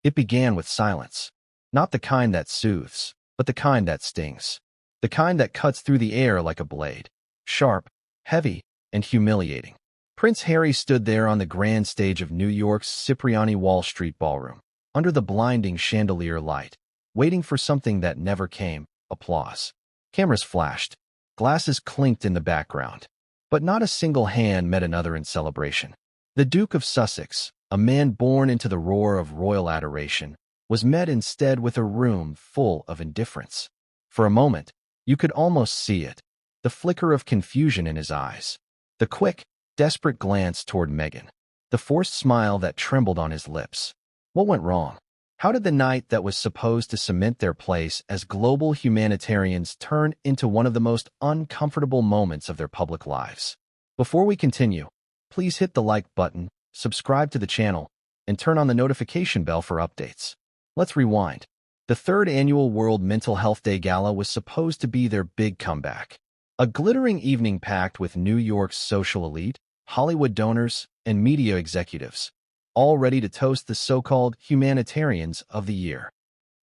It began with silence. Not the kind that soothes, but the kind that stings. The kind that cuts through the air like a blade. Sharp, heavy, and humiliating. Prince Harry stood there on the grand stage of New York's Cipriani Wall Street Ballroom, under the blinding chandelier light, waiting for something that never came: applause. Cameras flashed. Glasses clinked in the background. But not a single hand met another in celebration. The Duke of Sussex, a man born into the roar of royal adoration, was met instead with a room full of indifference. For a moment, you could almost see it, the flicker of confusion in his eyes, the quick, desperate glance toward Meghan, the forced smile that trembled on his lips. What went wrong? How did the night that was supposed to cement their place as global humanitarians turn into one of the most uncomfortable moments of their public lives? Before we continue, please hit the like button, subscribe to the channel, and turn on the notification bell for updates. Let's rewind. The third annual World Mental Health Day Gala was supposed to be their big comeback. A glittering evening packed with New York's social elite, Hollywood donors, and media executives, all ready to toast the so-called humanitarians of the year.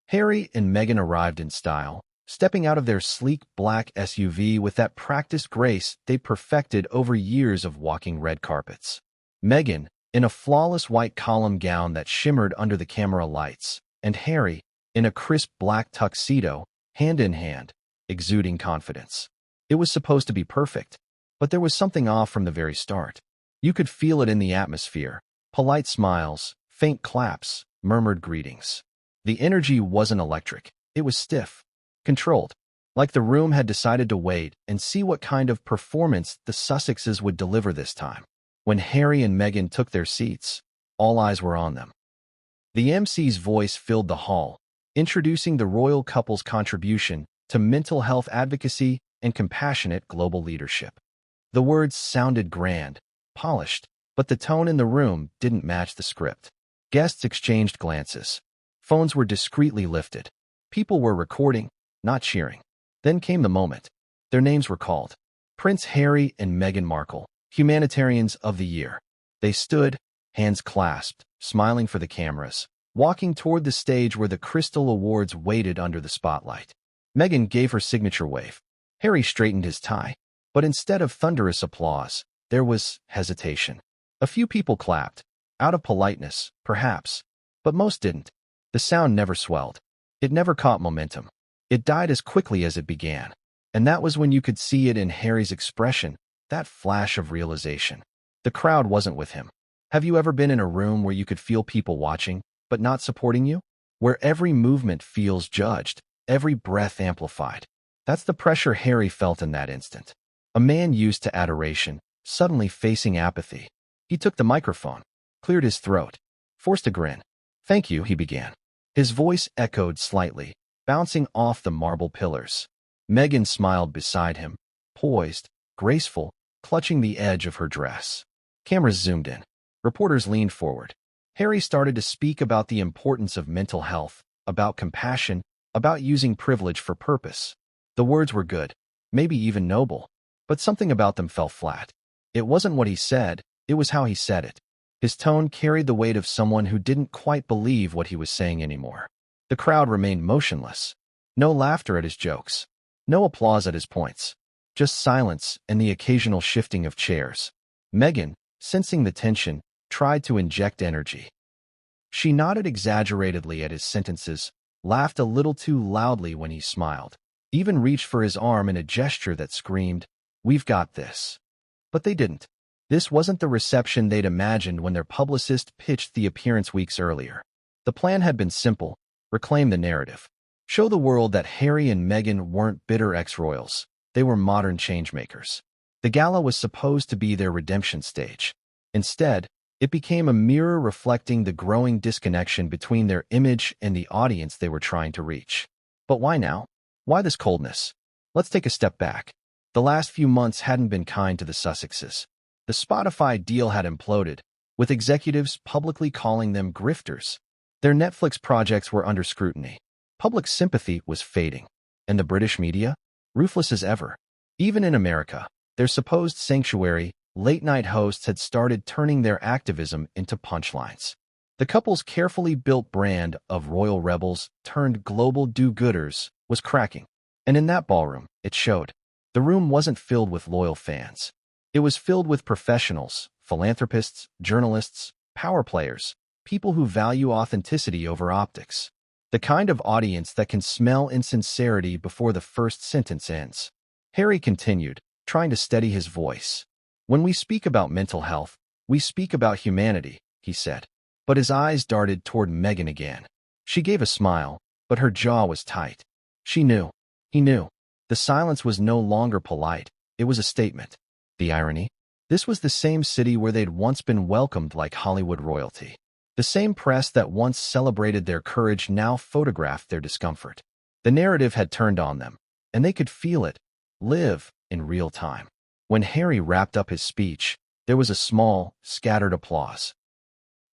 Harry and Meghan arrived in style, stepping out of their sleek black SUV with that practiced grace they perfected over years of walking red carpets. Meghan, in a flawless white column gown that shimmered under the camera lights, and Harry, in a crisp black tuxedo, hand in hand, exuding confidence. It was supposed to be perfect, but there was something off from the very start. You could feel it in the atmosphere. Polite smiles, faint claps, murmured greetings. The energy wasn't electric. It was stiff, controlled, like the room had decided to wait and see what kind of performance the Sussexes would deliver this time. When Harry and Meghan took their seats, all eyes were on them. The MC's voice filled the hall, introducing the royal couple's contribution to mental health advocacy and compassionate global leadership. The words sounded grand, polished, but the tone in the room didn't match the script. Guests exchanged glances. Phones were discreetly lifted. People were recording, not cheering. Then came the moment. Their names were called. Prince Harry and Meghan Markle, Humanitarians of the Year. They stood, hands clasped, smiling for the cameras, walking toward the stage where the Crystal Awards waited under the spotlight. Meghan gave her signature wave. Harry straightened his tie. But instead of thunderous applause, there was hesitation. A few people clapped, out of politeness, perhaps, but most didn't. The sound never swelled. It never caught momentum. It died as quickly as it began. And that was when you could see it in Harry's expression, that flash of realization. The crowd wasn't with him. Have you ever been in a room where you could feel people watching, but not supporting you? Where every movement feels judged, every breath amplified. That's the pressure Harry felt in that instant. A man used to adoration, suddenly facing apathy. He took the microphone, cleared his throat, forced a grin. "Thank you," he began. His voice echoed slightly, bouncing off the marble pillars. Meghan smiled beside him, poised, graceful, clutching the edge of her dress. Cameras zoomed in. Reporters leaned forward. Harry started to speak about the importance of mental health, about compassion, about using privilege for purpose. The words were good, maybe even noble, but something about them fell flat. It wasn't what he said, it was how he said it. His tone carried the weight of someone who didn't quite believe what he was saying anymore. The crowd remained motionless. No laughter at his jokes. No applause at his points. Just silence and the occasional shifting of chairs. Meghan, sensing the tension, tried to inject energy. She nodded exaggeratedly at his sentences, laughed a little too loudly when he smiled, even reached for his arm in a gesture that screamed, "We've got this." But they didn't. This wasn't the reception they'd imagined when their publicist pitched the appearance weeks earlier. The plan had been simple: reclaim the narrative. Show the world that Harry and Meghan weren't bitter ex-royals. They were modern changemakers. The gala was supposed to be their redemption stage. Instead, it became a mirror reflecting the growing disconnection between their image and the audience they were trying to reach. But why now? Why this coldness? Let's take a step back. The last few months hadn't been kind to the Sussexes. The Spotify deal had imploded, with executives publicly calling them grifters. Their Netflix projects were under scrutiny. Public sympathy was fading. And the British media? Ruthless as ever. Even in America, their supposed sanctuary, late-night hosts had started turning their activism into punchlines. The couple's carefully built brand of royal rebels turned global do-gooders was cracking. And in that ballroom, it showed. The room wasn't filled with loyal fans. It was filled with professionals, philanthropists, journalists, power players, people who value authenticity over optics. The kind of audience that can smell insincerity before the first sentence ends. Harry continued, trying to steady his voice. When we speak about mental health, we speak about humanity, he said. But his eyes darted toward Meghan again. She gave a smile, but her jaw was tight. She knew. He knew. The silence was no longer polite. It was a statement. The irony? This was the same city where they'd once been welcomed like Hollywood royalty. The same press that once celebrated their courage now photographed their discomfort. The narrative had turned on them, and they could feel it, live in real time. When Harry wrapped up his speech, there was a small, scattered applause.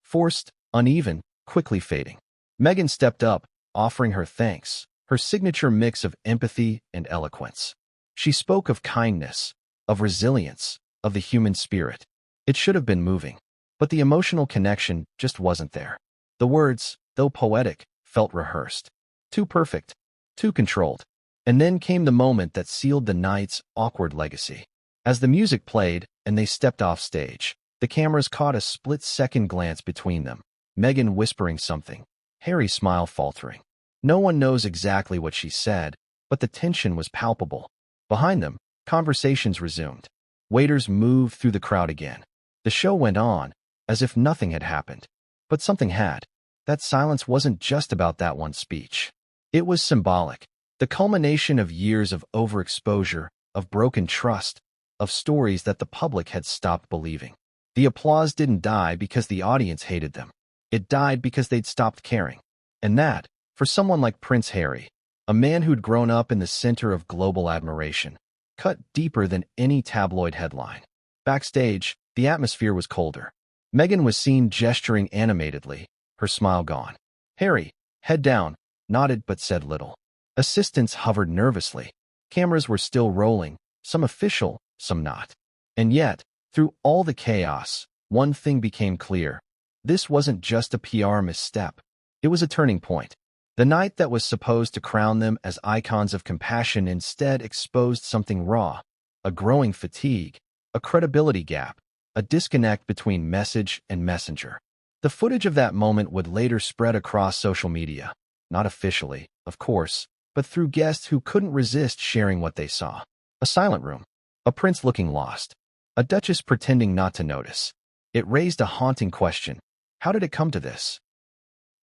Forced, uneven, quickly fading. Meghan stepped up, offering her thanks, her signature mix of empathy and eloquence. She spoke of kindness, of resilience, of the human spirit. It should have been moving, but the emotional connection just wasn't there. The words, though poetic, felt rehearsed. Too perfect, too controlled. And then came the moment that sealed the night's awkward legacy. As the music played and they stepped off stage, the cameras caught a split-second glance between them, Meghan whispering something, Harry's smile faltering. No one knows exactly what she said, but the tension was palpable. Behind them, conversations resumed. Waiters moved through the crowd again. The show went on, as if nothing had happened. But something had. That silence wasn't just about that one speech. It was symbolic. The culmination of years of overexposure, of broken trust, of stories that the public had stopped believing. The applause didn't die because the audience hated them. It died because they'd stopped caring. And that, for someone like Prince Harry, a man who'd grown up in the center of global admiration, cut deeper than any tabloid headline. Backstage, the atmosphere was colder. Meghan was seen gesturing animatedly, her smile gone. Harry, head down, nodded but said little. Assistants hovered nervously. Cameras were still rolling, some official, some not. And yet, through all the chaos, one thing became clear. This wasn't just a PR misstep. It was a turning point. The night that was supposed to crown them as icons of compassion instead exposed something raw, a growing fatigue, a credibility gap, a disconnect between message and messenger. The footage of that moment would later spread across social media, not officially, of course, but through guests who couldn't resist sharing what they saw. A silent room, a prince looking lost, a duchess pretending not to notice. It raised a haunting question. How did it come to this?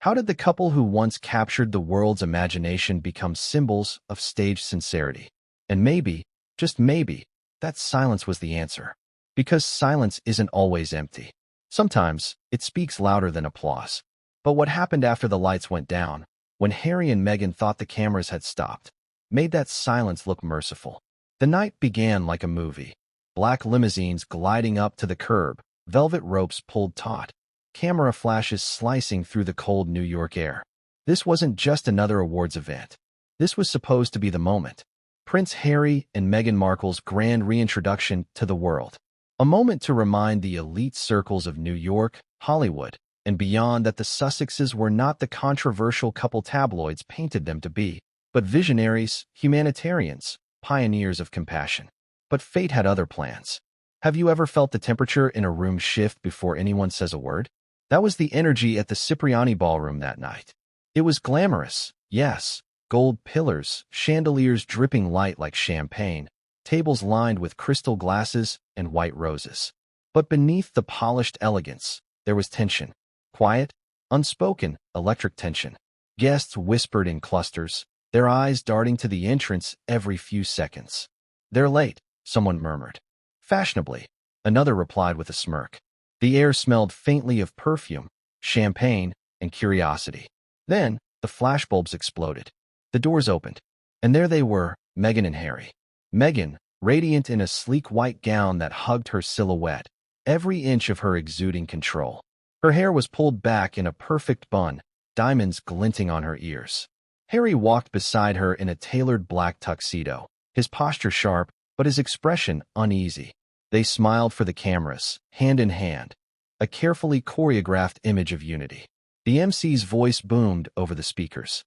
How did the couple who once captured the world's imagination become symbols of staged sincerity? And maybe, just maybe, that silence was the answer. Because silence isn't always empty. Sometimes, it speaks louder than applause. But what happened after the lights went down, when Harry and Meghan thought the cameras had stopped, made that silence look merciful. The night began like a movie. Black limousines gliding up to the curb, velvet ropes pulled taut, camera flashes slicing through the cold New York air. This wasn't just another awards event. This was supposed to be the moment. Prince Harry and Meghan Markle's grand reintroduction to the world. A moment to remind the elite circles of New York, Hollywood, and beyond that the Sussexes were not the controversial couple tabloids painted them to be, but visionaries, humanitarians, pioneers of compassion. But fate had other plans. Have you ever felt the temperature in a room shift before anyone says a word? That was the energy at the Cipriani ballroom that night. It was glamorous, yes, gold pillars, chandeliers dripping light like champagne, tables lined with crystal glasses and white roses. But beneath the polished elegance, there was tension. Quiet, unspoken, electric tension. Guests whispered in clusters, their eyes darting to the entrance every few seconds. They're late, someone murmured. Fashionably, another replied with a smirk. The air smelled faintly of perfume, champagne, and curiosity. Then, the flashbulbs exploded. The doors opened, and there they were, Meghan and Harry. Meghan, radiant in a sleek white gown that hugged her silhouette, every inch of her exuding control. Her hair was pulled back in a perfect bun, diamonds glinting on her ears. Harry walked beside her in a tailored black tuxedo, his posture sharp, but his expression uneasy. They smiled for the cameras, hand in hand, a carefully choreographed image of unity. The MC's voice boomed over the speakers.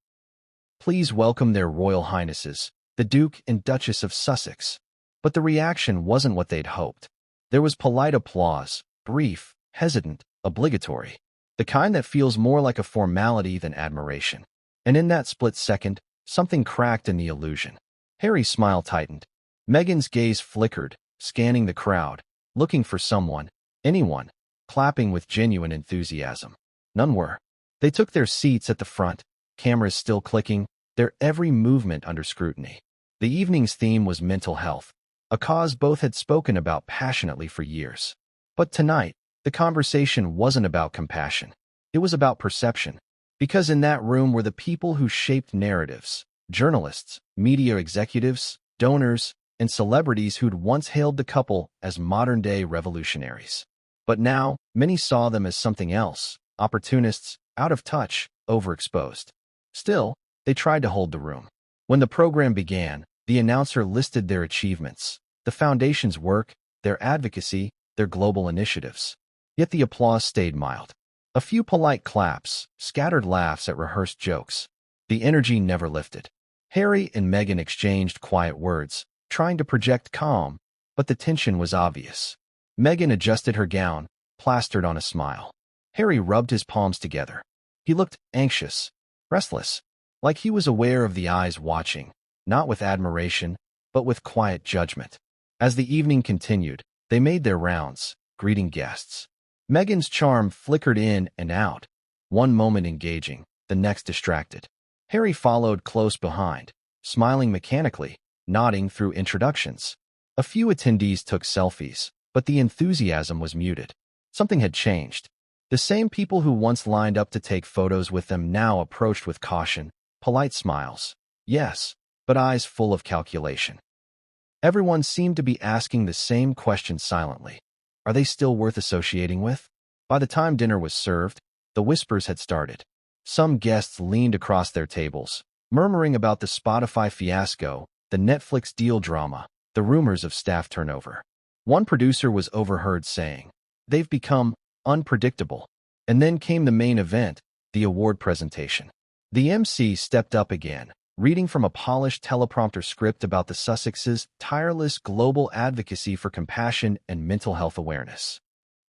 Please welcome their Royal Highnesses, the Duke and Duchess of Sussex. But the reaction wasn't what they'd hoped. There was polite applause, brief, hesitant, obligatory, the kind that feels more like a formality than admiration. And in that split second, something cracked in the illusion. Harry's smile tightened. Meghan's gaze flickered, scanning the crowd, looking for someone, anyone, clapping with genuine enthusiasm. None were. They took their seats at the front, cameras still clicking, their every movement under scrutiny. The evening's theme was mental health, a cause both had spoken about passionately for years. But tonight, the conversation wasn't about compassion. It was about perception. Because in that room were the people who shaped narratives, journalists, media executives, donors, and celebrities who'd once hailed the couple as modern-day revolutionaries. But now, many saw them as something else, opportunists, out of touch, overexposed. Still, they tried to hold the room. When the program began, the announcer listed their achievements, the foundation's work, their advocacy, their global initiatives. Yet the applause stayed mild. A few polite claps, scattered laughs at rehearsed jokes. The energy never lifted. Harry and Meghan exchanged quiet words, trying to project calm, but the tension was obvious. Meghan adjusted her gown, plastered on a smile. Harry rubbed his palms together. He looked anxious, restless, like he was aware of the eyes watching, not with admiration, but with quiet judgment. As the evening continued, they made their rounds, greeting guests. Meghan's charm flickered in and out, one moment engaging, the next distracted. Harry followed close behind, smiling mechanically, nodding through introductions. A few attendees took selfies, but the enthusiasm was muted. Something had changed. The same people who once lined up to take photos with them now approached with caution, polite smiles. Yes, but eyes full of calculation. Everyone seemed to be asking the same question silently. Are they still worth associating with? By the time dinner was served, the whispers had started. Some guests leaned across their tables, murmuring about the Spotify fiasco, the Netflix deal drama, the rumors of staff turnover. One producer was overheard saying, "They've become unpredictable." And then came the main event, the award presentation. The MC stepped up again, reading from a polished teleprompter script about the Sussexes' tireless global advocacy for compassion and mental health awareness.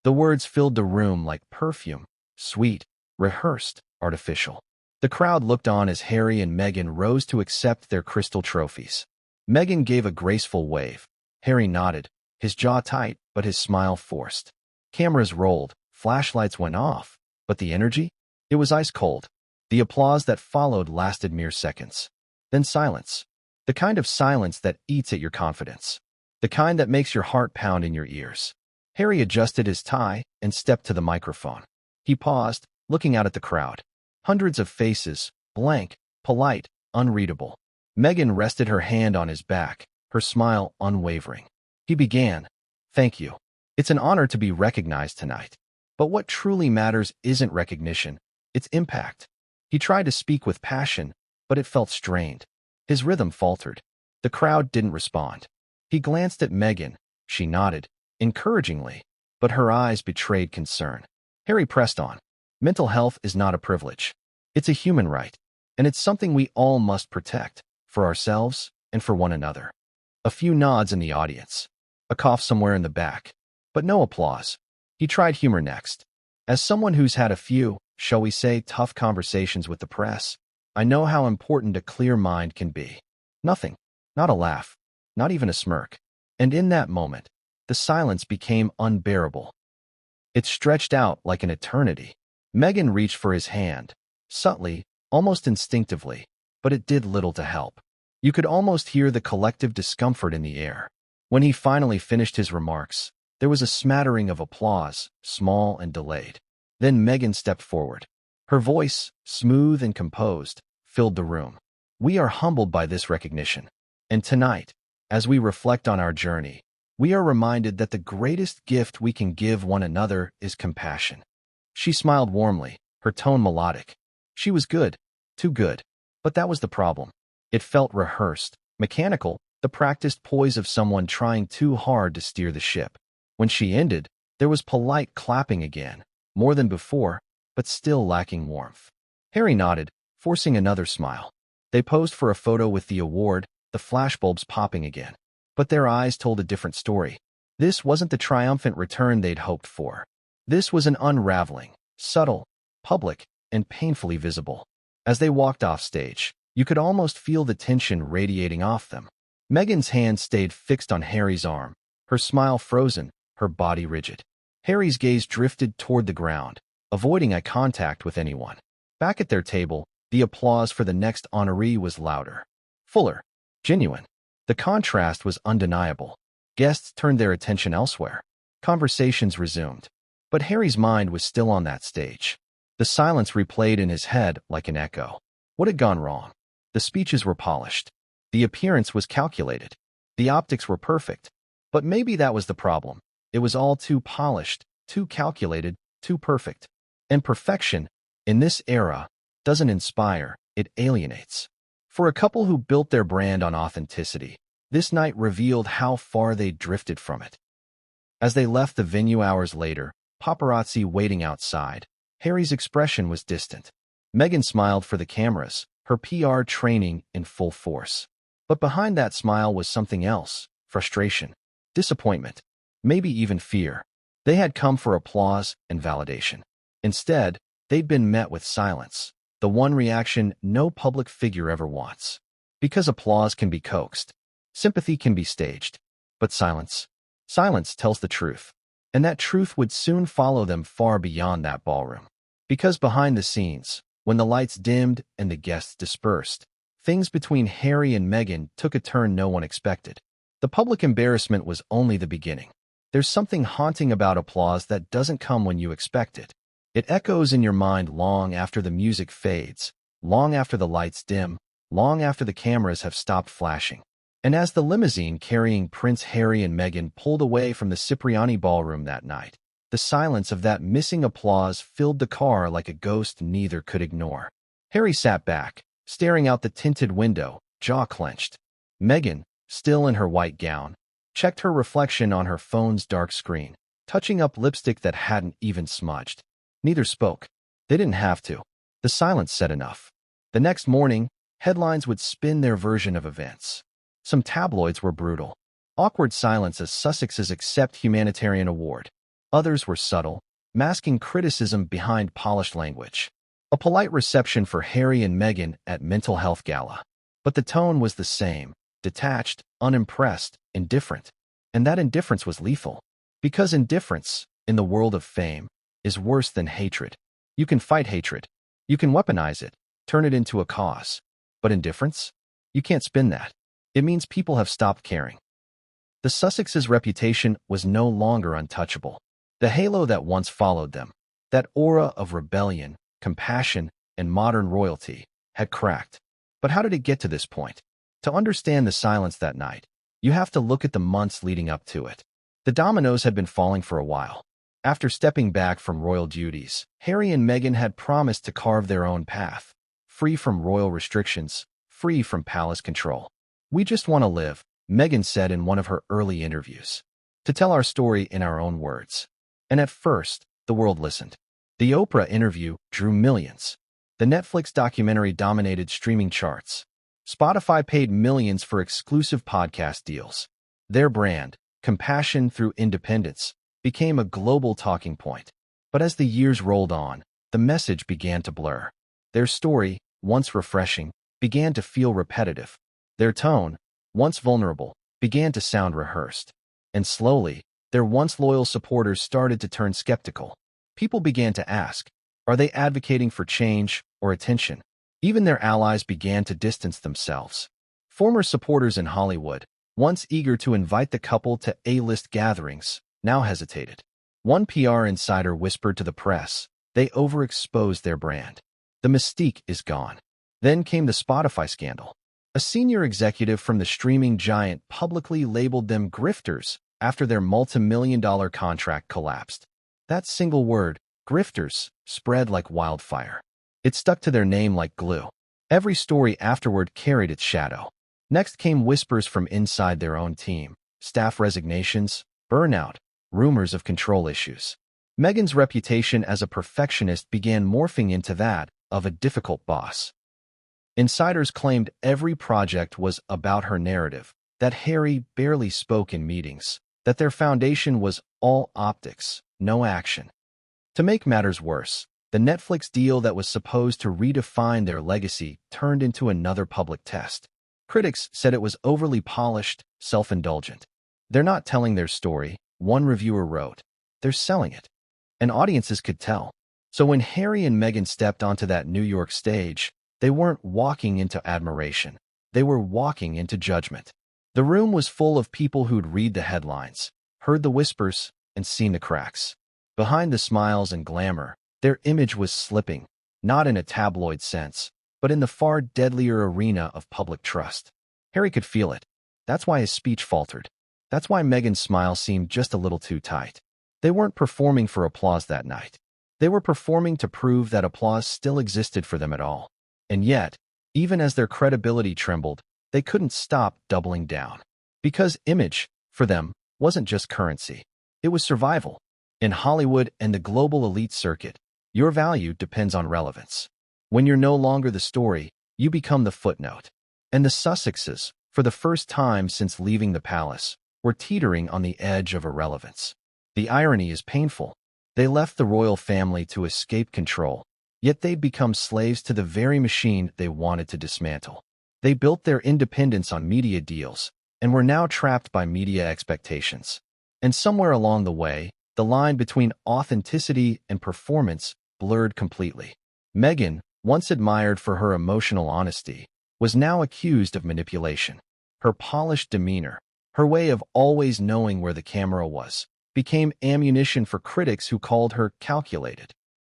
The words filled the room like perfume, sweet, rehearsed, artificial. The crowd looked on as Harry and Meghan rose to accept their crystal trophies. Meghan gave a graceful wave. Harry nodded, his jaw tight, but his smile forced. Cameras rolled, flashlights went off, but the energy? It was ice cold. The applause that followed lasted mere seconds. Then silence. The kind of silence that eats at your confidence. The kind that makes your heart pound in your ears. Harry adjusted his tie and stepped to the microphone. He paused, looking out at the crowd. Hundreds of faces, blank, polite, unreadable. Meghan rested her hand on his back, her smile unwavering. He began, "Thank you. It's an honor to be recognized tonight. But what truly matters isn't recognition, it's impact." He tried to speak with passion, but it felt strained. His rhythm faltered. The crowd didn't respond. He glanced at Meghan. She nodded, encouragingly, but her eyes betrayed concern. Harry pressed on. Mental health is not a privilege. It's a human right, and it's something we all must protect, for ourselves and for one another. A few nods in the audience. A cough somewhere in the back. But no applause. He tried humor next. As someone who's had a few, shall we say, tough conversations with the press, I know how important a clear mind can be. Nothing. Not a laugh. Not even a smirk. And in that moment, the silence became unbearable. It stretched out like an eternity. Meghan reached for his hand, subtly, almost instinctively, but it did little to help. You could almost hear the collective discomfort in the air. When he finally finished his remarks, there was a smattering of applause, small and delayed. Then Meghan stepped forward. Her voice, smooth and composed, filled the room. "We are humbled by this recognition. And tonight, as we reflect on our journey, we are reminded that the greatest gift we can give one another is compassion." She smiled warmly, her tone melodic. She was good, too good. But that was the problem. It felt rehearsed, mechanical, the practiced poise of someone trying too hard to steer the ship. When she ended, there was polite clapping again, more than before, but still lacking warmth. Harry nodded, forcing another smile. They posed for a photo with the award, the flashbulbs popping again. But their eyes told a different story. This wasn't the triumphant return they'd hoped for. This was an unraveling, subtle, public, and painfully visible. As they walked off stage, you could almost feel the tension radiating off them. Meghan's hand stayed fixed on Harry's arm, her smile frozen, her body rigid. Harry's gaze drifted toward the ground, avoiding eye contact with anyone. Back at their table, the applause for the next honoree was louder, fuller, genuine. The contrast was undeniable. Guests turned their attention elsewhere. Conversations resumed. But Harry's mind was still on that stage. The silence replayed in his head like an echo. What had gone wrong? The speeches were polished. The appearance was calculated. The optics were perfect. But maybe that was the problem. It was all too polished, too calculated, too perfect. And perfection, in this era, doesn't inspire, it alienates. For a couple who built their brand on authenticity, this night revealed how far they'd drifted from it. As they left the venue hours later, paparazzi waiting outside, Harry's expression was distant. Meghan smiled for the cameras, her PR training in full force. But behind that smile was something else: frustration, disappointment, maybe even fear. They had come for applause and validation. Instead, they'd been met with silence, the one reaction no public figure ever wants. Because applause can be coaxed, sympathy can be staged, but silence tells the truth. And that truth would soon follow them far beyond that ballroom. Because behind the scenes, when the lights dimmed and the guests dispersed, things between Harry and Meghan took a turn no one expected. The public embarrassment was only the beginning. There's something haunting about applause that doesn't come when you expect it. It echoes in your mind long after the music fades, long after the lights dim, long after the cameras have stopped flashing. And as the limousine carrying Prince Harry and Meghan pulled away from the Cipriani ballroom that night, the silence of that missing applause filled the car like a ghost neither could ignore. Harry sat back, staring out the tinted window, jaw clenched. Meghan, still in her white gown, checked her reflection on her phone's dark screen, touching up lipstick that hadn't even smudged. Neither spoke. They didn't have to. The silence said enough. The next morning, headlines would spin their version of events. Some tabloids were brutal. Awkward silence as Sussex's Accept Humanitarian Award. Others were subtle, masking criticism behind polished language. A polite reception for Harry and Meghan at Mental Health Gala. But the tone was the same: detached, unimpressed, indifferent. And that indifference was lethal. Because indifference, in the world of fame, is worse than hatred. You can fight hatred. You can weaponize it, turn it into a cause. But indifference? You can't spin that. It means people have stopped caring. The Sussex's reputation was no longer untouchable. The halo that once followed them, that aura of rebellion, compassion, and modern royalty, had cracked. But how did it get to this point? To understand the silence that night, you have to look at the months leading up to it. The dominoes had been falling for a while. After stepping back from royal duties, Harry and Meghan had promised to carve their own path, free from royal restrictions, free from palace control. "We just want to live," Meghan said in one of her early interviews. "To tell our story in our own words." And at first, the world listened. The Oprah interview drew millions. The Netflix documentary dominated streaming charts. Spotify paid millions for exclusive podcast deals. Their brand, compassion through independence, became a global talking point. But as the years rolled on, the message began to blur. Their story, once refreshing, began to feel repetitive. Their tone, once vulnerable, began to sound rehearsed. And slowly, their once loyal supporters started to turn skeptical. People began to ask, are they advocating for change or attention? Even their allies began to distance themselves. Former supporters in Hollywood, once eager to invite the couple to A-list gatherings, now hesitated. One PR insider whispered to the press, they overexposed their brand. The mystique is gone. Then came the Spotify scandal. A senior executive from the streaming giant publicly labeled them grifters after their multi-million-dollar contract collapsed. That single word, grifters, spread like wildfire. It stuck to their name like glue. Every story afterward carried its shadow. Next came whispers from inside their own team, staff resignations, burnout, rumors of control issues. Meghan's reputation as a perfectionist began morphing into that of a difficult boss. Insiders claimed every project was about her narrative, that Harry barely spoke in meetings, that their foundation was all optics, no action. To make matters worse, the Netflix deal that was supposed to redefine their legacy turned into another public test. Critics said it was overly polished, self-indulgent. They're not telling their story, one reviewer wrote. They're selling it. And audiences could tell. So when Harry and Meghan stepped onto that New York stage, they weren't walking into admiration. They were walking into judgment. The room was full of people who'd read the headlines, heard the whispers, and seen the cracks. Behind the smiles and glamour, their image was slipping, not in a tabloid sense, but in the far deadlier arena of public trust. Harry could feel it. That's why his speech faltered. That's why Meghan's smile seemed just a little too tight. They weren't performing for applause that night. They were performing to prove that applause still existed for them at all. And yet, even as their credibility trembled, they couldn't stop doubling down. Because image, for them, wasn't just currency. It was survival. In Hollywood and the global elite circuit, your value depends on relevance. When you're no longer the story, you become the footnote. And the Sussexes, for the first time since leaving the palace, were teetering on the edge of irrelevance. The irony is painful. They left the royal family to escape control, yet they'd become slaves to the very machine they wanted to dismantle. They built their independence on media deals, and were now trapped by media expectations. And somewhere along the way, the line between authenticity and performance blurred completely. Meghan, once admired for her emotional honesty, was now accused of manipulation. Her polished demeanor, her way of always knowing where the camera was, became ammunition for critics who called her calculated.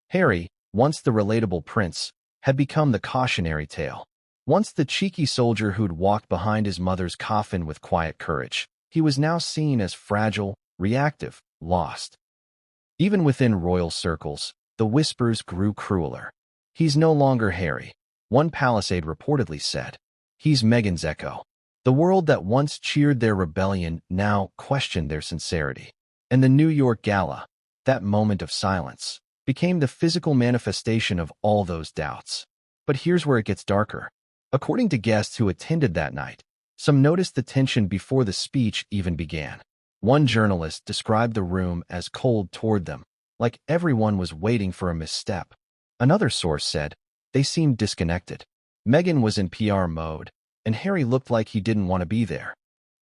Harry, once the relatable prince, had become the cautionary tale. Once the cheeky soldier who'd walked behind his mother's coffin with quiet courage, he was now seen as fragile, reactive, lost. Even within royal circles, the whispers grew crueler. He's no longer Harry, one palace aide reportedly said. He's Meghan's echo. The world that once cheered their rebellion now questioned their sincerity. And the New York Gala, that moment of silence, became the physical manifestation of all those doubts. But here's where it gets darker. According to guests who attended that night, some noticed the tension before the speech even began. One journalist described the room as cold toward them, like everyone was waiting for a misstep. Another source said they seemed disconnected. Meghan was in PR mode, and Harry looked like he didn't want to be there.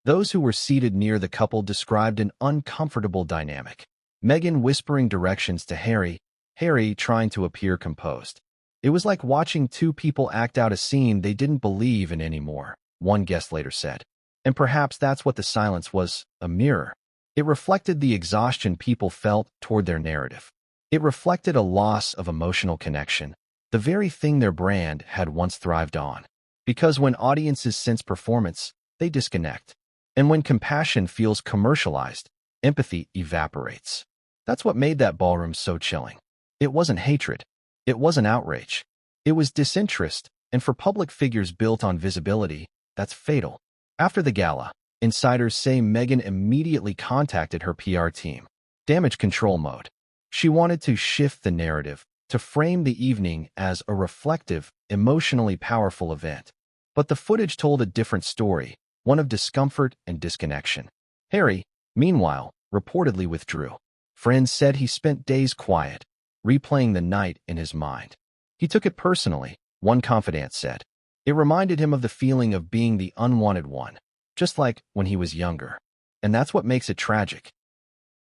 Those who were seated near the couple described an uncomfortable dynamic. Meghan whispering directions to Harry, Harry trying to appear composed. It was like watching two people act out a scene they didn't believe in anymore, one guest later said. And perhaps that's what the silence was, a mirror. It reflected the exhaustion people felt toward their narrative. It reflected a loss of emotional connection, the very thing their brand had once thrived on. Because when audiences sense performance, they disconnect. And when compassion feels commercialized, empathy evaporates. That's what made that ballroom so chilling. It wasn't hatred. It wasn't outrage. It was disinterest, and for public figures built on visibility, that's fatal. After the gala, insiders say Meghan immediately contacted her PR team. Damage control mode. She wanted to shift the narrative, to frame the evening as a reflective, emotionally powerful event. But the footage told a different story, one of discomfort and disconnection. Harry, meanwhile, reportedly withdrew. Friends said he spent days quiet, replaying the night in his mind. He took it personally, one confidant said. It reminded him of the feeling of being the unwanted one, just like when he was younger. And that's what makes it tragic.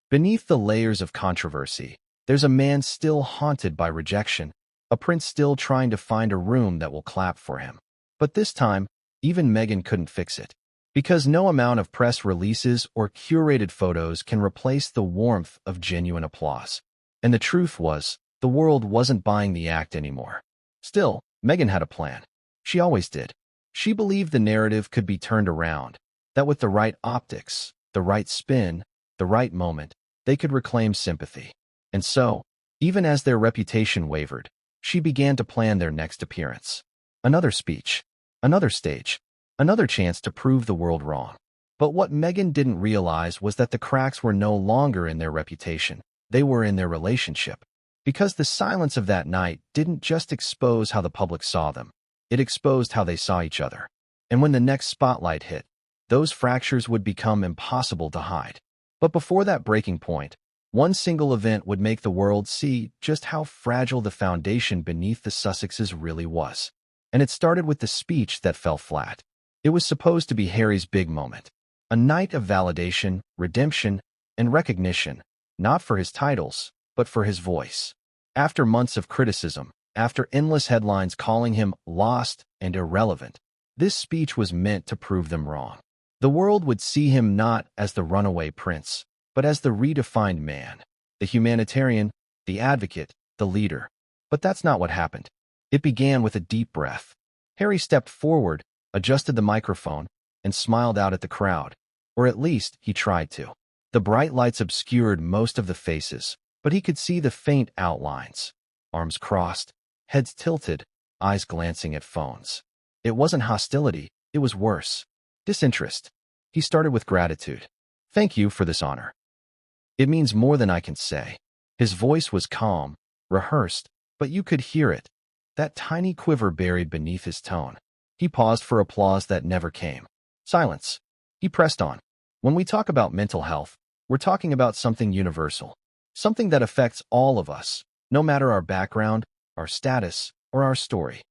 Beneath the layers of controversy, there's a man still haunted by rejection, a prince still trying to find a room that will clap for him. But this time, even Meghan couldn't fix it. Because no amount of press releases or curated photos can replace the warmth of genuine applause. And the truth was, the world wasn't buying the act anymore. Still, Meghan had a plan. She always did. She believed the narrative could be turned around, that with the right optics, the right spin, the right moment, they could reclaim sympathy. And so, even as their reputation wavered, she began to plan their next appearance. Another speech, another stage, another chance to prove the world wrong. But what Meghan didn't realize was that the cracks were no longer in their reputation. they were in their relationship. Because the silence of that night didn't just expose how the public saw them, it exposed how they saw each other. And when the next spotlight hit, those fractures would become impossible to hide. But before that breaking point, one single event would make the world see just how fragile the foundation beneath the Sussexes really was. And it started with the speech that fell flat. It was supposed to be Harry's big moment. A night of validation, redemption, and recognition, not for his titles, but for his voice. After months of criticism, after endless headlines calling him lost and irrelevant, this speech was meant to prove them wrong. The world would see him not as the runaway prince, but as the redefined man, the humanitarian, the advocate, the leader. But that's not what happened. It began with a deep breath. Harry stepped forward, adjusted the microphone, and smiled out at the crowd. Or at least, he tried to. The bright lights obscured most of the faces, but he could see the faint outlines. Arms crossed, heads tilted, eyes glancing at phones. It wasn't hostility, it was worse. Disinterest. He started with gratitude. Thank you for this honor. It means more than I can say. His voice was calm, rehearsed, but you could hear it. That tiny quiver buried beneath his tone. He paused for applause that never came. Silence. He pressed on. When we talk about mental health, we're talking about something universal. Something that affects all of us, no matter our background, our status, or our story.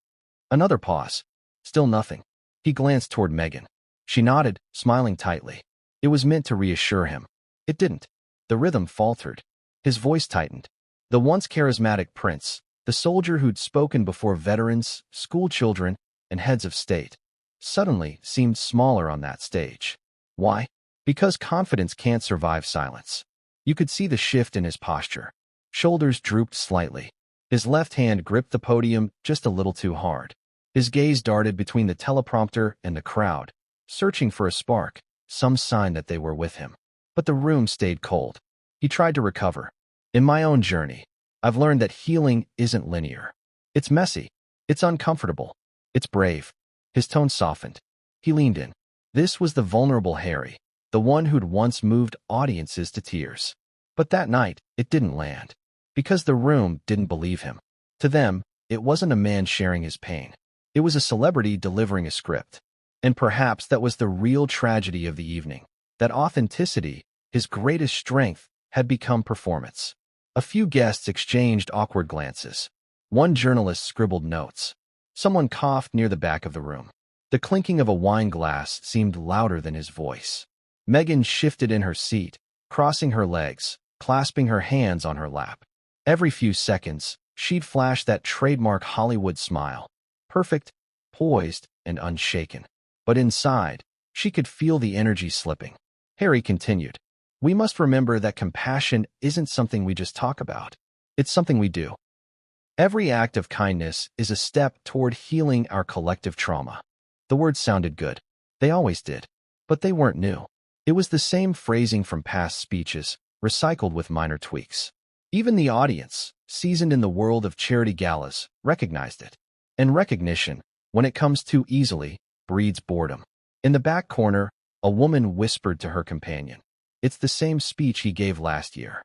Another pause. Still nothing. He glanced toward Megan. She nodded, smiling tightly. It was meant to reassure him. It didn't. The rhythm faltered. His voice tightened. The once charismatic prince, the soldier who'd spoken before veterans, school children, and heads of state, suddenly seemed smaller on that stage. Why? Because confidence can't survive silence. You could see the shift in his posture. Shoulders drooped slightly. His left hand gripped the podium just a little too hard. His gaze darted between the teleprompter and the crowd, searching for a spark, some sign that they were with him. But the room stayed cold. He tried to recover. In my own journey, I've learned that healing isn't linear. It's messy. It's uncomfortable. It's brave. His tone softened. He leaned in. This was the vulnerable Harry, the one who'd once moved audiences to tears. But that night, it didn't land. Because the room didn't believe him. To them, it wasn't a man sharing his pain. It was a celebrity delivering a script. And perhaps that was the real tragedy of the evening. That authenticity, his greatest strength, had become performance. A few guests exchanged awkward glances. One journalist scribbled notes. Someone coughed near the back of the room. The clinking of a wine glass seemed louder than his voice. Megan shifted in her seat, crossing her legs, clasping her hands on her lap. Every few seconds, she'd flash that trademark Hollywood smile. Perfect, poised, and unshaken. But inside, she could feel the energy slipping. Harry continued. We must remember that compassion isn't something we just talk about. It's something we do. Every act of kindness is a step toward healing our collective trauma. The words sounded good. They always did. But they weren't new. It was the same phrasing from past speeches, recycled with minor tweaks. Even the audience, seasoned in the world of charity galas, recognized it. And recognition, when it comes too easily, breeds boredom. In the back corner, a woman whispered to her companion. It's the same speech he gave last year.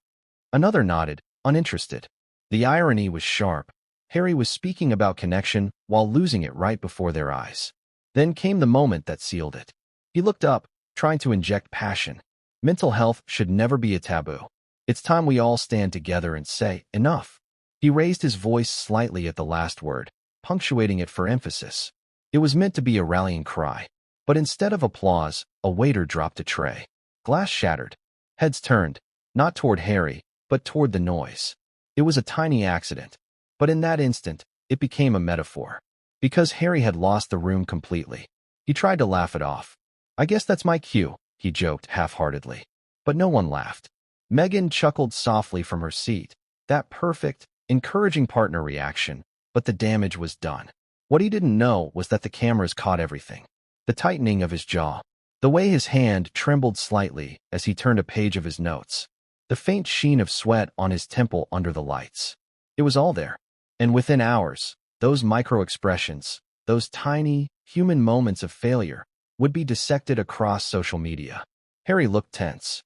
Another nodded, uninterested. The irony was sharp. Harry was speaking about connection while losing it right before their eyes. Then came the moment that sealed it. He looked up, trying to inject passion. Mental health should never be a taboo. It's time we all stand together and say, enough. He raised his voice slightly at the last word, punctuating it for emphasis. It was meant to be a rallying cry. But instead of applause, a waiter dropped a tray. Glass shattered. Heads turned, not toward Harry, but toward the noise. It was a tiny accident. But in that instant, it became a metaphor. Because Harry had lost the room completely. He tried to laugh it off. I guess that's my cue, he joked half-heartedly. But no one laughed. Megan chuckled softly from her seat. That perfect, encouraging partner reaction. But the damage was done. What he didn't know was that the cameras caught everything. The tightening of his jaw. The way his hand trembled slightly as he turned a page of his notes. The faint sheen of sweat on his temple under the lights. It was all there. And within hours, those micro-expressions, those tiny, human moments of failure, would be dissected across social media. Harry looked tense.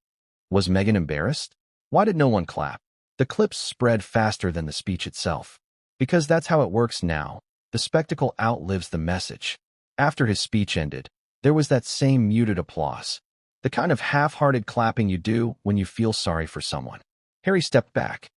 Was Megan embarrassed? Why did no one clap? The clips spread faster than the speech itself. Because that's how it works now. The spectacle outlives the message. After his speech ended, there was that same muted applause. The kind of half-hearted clapping you do when you feel sorry for someone. Harry stepped back.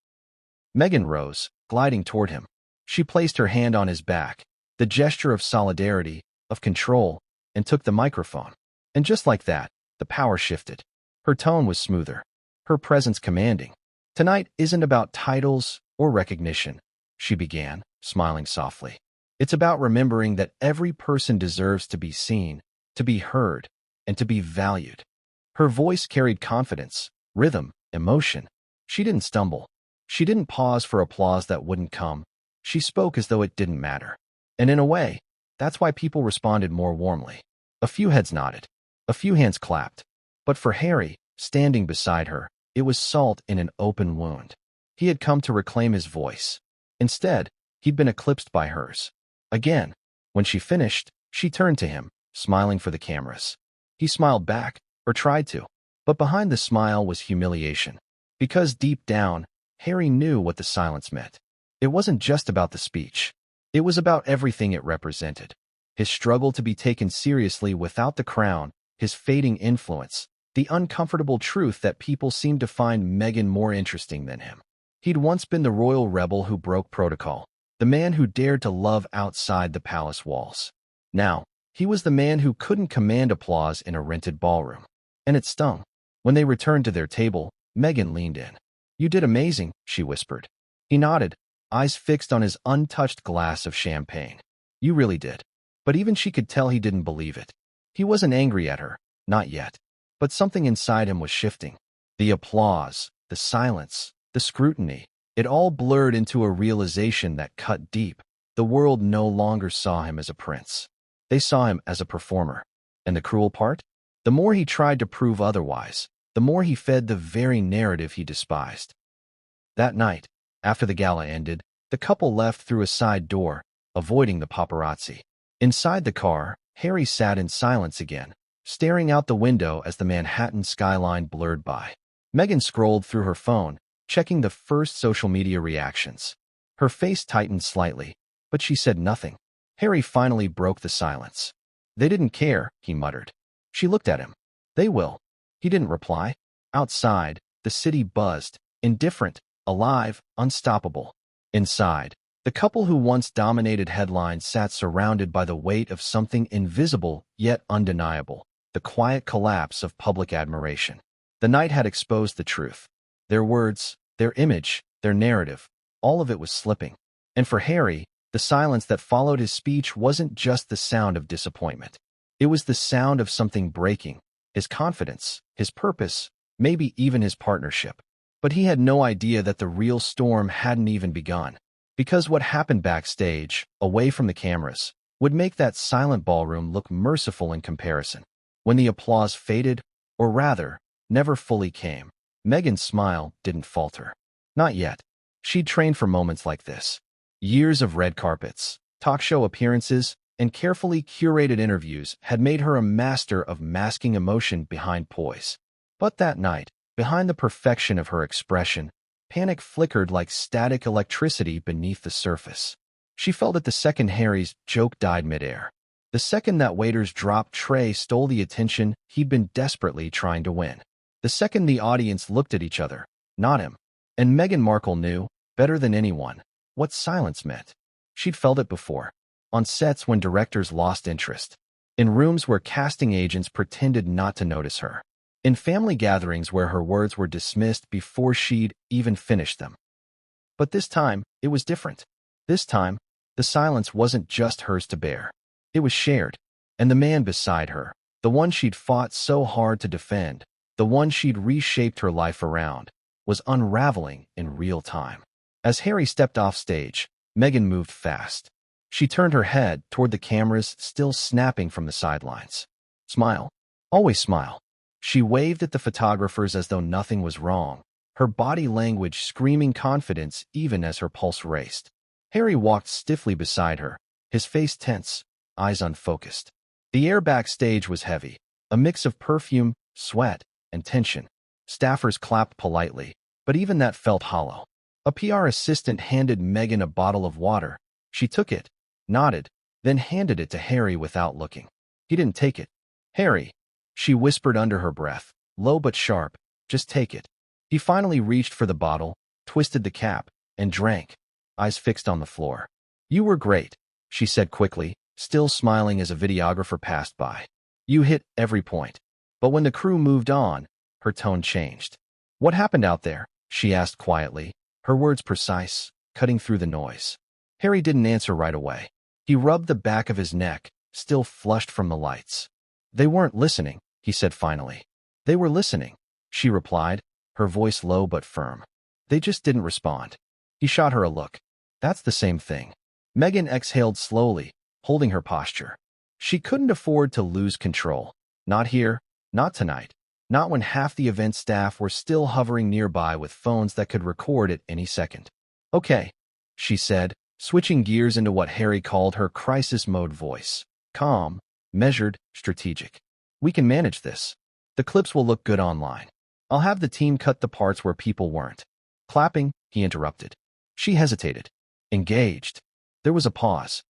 Meghan rose, gliding toward him. She placed her hand on his back, the gesture of solidarity, of control, and took the microphone. And just like that, the power shifted. Her tone was smoother. Her presence commanding. Tonight isn't about titles or recognition, she began, smiling softly. It's about remembering that every person deserves to be seen, to be heard, and to be valued. Her voice carried confidence, rhythm, emotion. She didn't stumble. She didn't pause for applause that wouldn't come. She spoke as though it didn't matter. And in a way, that's why people responded more warmly. A few heads nodded. A few hands clapped. But for Harry, standing beside her, it was salt in an open wound. He had come to reclaim his voice. Instead, he'd been eclipsed by hers. Again, when she finished, she turned to him, smiling for the cameras. He smiled back, or tried to. But behind the smile was humiliation. Because deep down, Harry knew what the silence meant. It wasn't just about the speech. It was about everything it represented. His struggle to be taken seriously without the crown, his fading influence, the uncomfortable truth that people seemed to find Meghan more interesting than him. He'd once been the royal rebel who broke protocol, the man who dared to love outside the palace walls. Now, he was the man who couldn't command applause in a rented ballroom. And it stung. When they returned to their table, Meghan leaned in. "You did amazing," she whispered. He nodded, eyes fixed on his untouched glass of champagne. "You really did." But even she could tell he didn't believe it. He wasn't angry at her, not yet. But something inside him was shifting. The applause, the silence, the scrutiny, it all blurred into a realization that cut deep. The world no longer saw him as a prince. They saw him as a performer. And the cruel part? The more he tried to prove otherwise, the more he fed the very narrative he despised. That night, after the gala ended, the couple left through a side door, avoiding the paparazzi. Inside the car, Harry sat in silence again, staring out the window as the Manhattan skyline blurred by. Meghan scrolled through her phone, checking the first social media reactions. Her face tightened slightly, but she said nothing. Harry finally broke the silence. "They didn't care," he muttered. She looked at him. "They will." He didn't reply. Outside, the city buzzed, indifferent, alive, unstoppable. Inside, the couple who once dominated headlines sat surrounded by the weight of something invisible yet undeniable, the quiet collapse of public admiration. The night had exposed the truth. Their words, their image, their narrative, all of it was slipping. And for Harry, the silence that followed his speech wasn't just the sound of disappointment. It was the sound of something breaking, his confidence, his purpose, maybe even his partnership. But he had no idea that the real storm hadn't even begun. Because what happened backstage, away from the cameras, would make that silent ballroom look merciful in comparison. When the applause faded, or rather, never fully came, Meghan's smile didn't falter. Not yet. She'd trained for moments like this. Years of red carpets, talk show appearances, and carefully curated interviews had made her a master of masking emotion behind poise. But that night, behind the perfection of her expression, panic flickered like static electricity beneath the surface. She felt it the second Harry's joke died midair. The second that waiter's dropped tray stole the attention he'd been desperately trying to win. The second the audience looked at each other, not him. And Meghan Markle knew, better than anyone, what silence meant. She'd felt it before. On sets when directors lost interest. In rooms where casting agents pretended not to notice her. In family gatherings where her words were dismissed before she'd even finished them. But this time, it was different. This time, the silence wasn't just hers to bear. It was shared. And the man beside her, the one she'd fought so hard to defend, the one she'd reshaped her life around, was unraveling in real time. As Harry stepped off stage, Meghan moved fast. She turned her head toward the cameras still snapping from the sidelines. "Smile. Always smile." She waved at the photographers as though nothing was wrong, her body language screaming confidence even as her pulse raced. Harry walked stiffly beside her, his face tense, eyes unfocused. The air backstage was heavy, a mix of perfume, sweat, and tension. Staffers clapped politely, but even that felt hollow. A PR assistant handed Megan a bottle of water. She took it, nodded, then handed it to Harry without looking. He didn't take it. "Harry," she whispered under her breath, low but sharp, "just take it." He finally reached for the bottle, twisted the cap, and drank, eyes fixed on the floor. "You were great," she said quickly, still smiling as a videographer passed by. "You hit every point." But when the crew moved on, her tone changed. "What happened out there?" she asked quietly, her words precise, cutting through the noise. Harry didn't answer right away. He rubbed the back of his neck, still flushed from the lights. "They weren't listening," he said finally. "They were listening," she replied, her voice low but firm. "They just didn't respond." He shot her a look. "That's the same thing." Megan exhaled slowly, holding her posture. She couldn't afford to lose control. Not here, not tonight, not when half the event staff were still hovering nearby with phones that could record at any second. "Okay," she said, switching gears into what Harry called her crisis mode voice. Calm, measured, strategic. "We can manage this. The clips will look good online. I'll have the team cut the parts where people weren't." Clapping, he interrupted. She hesitated. Engaged. There was a pause.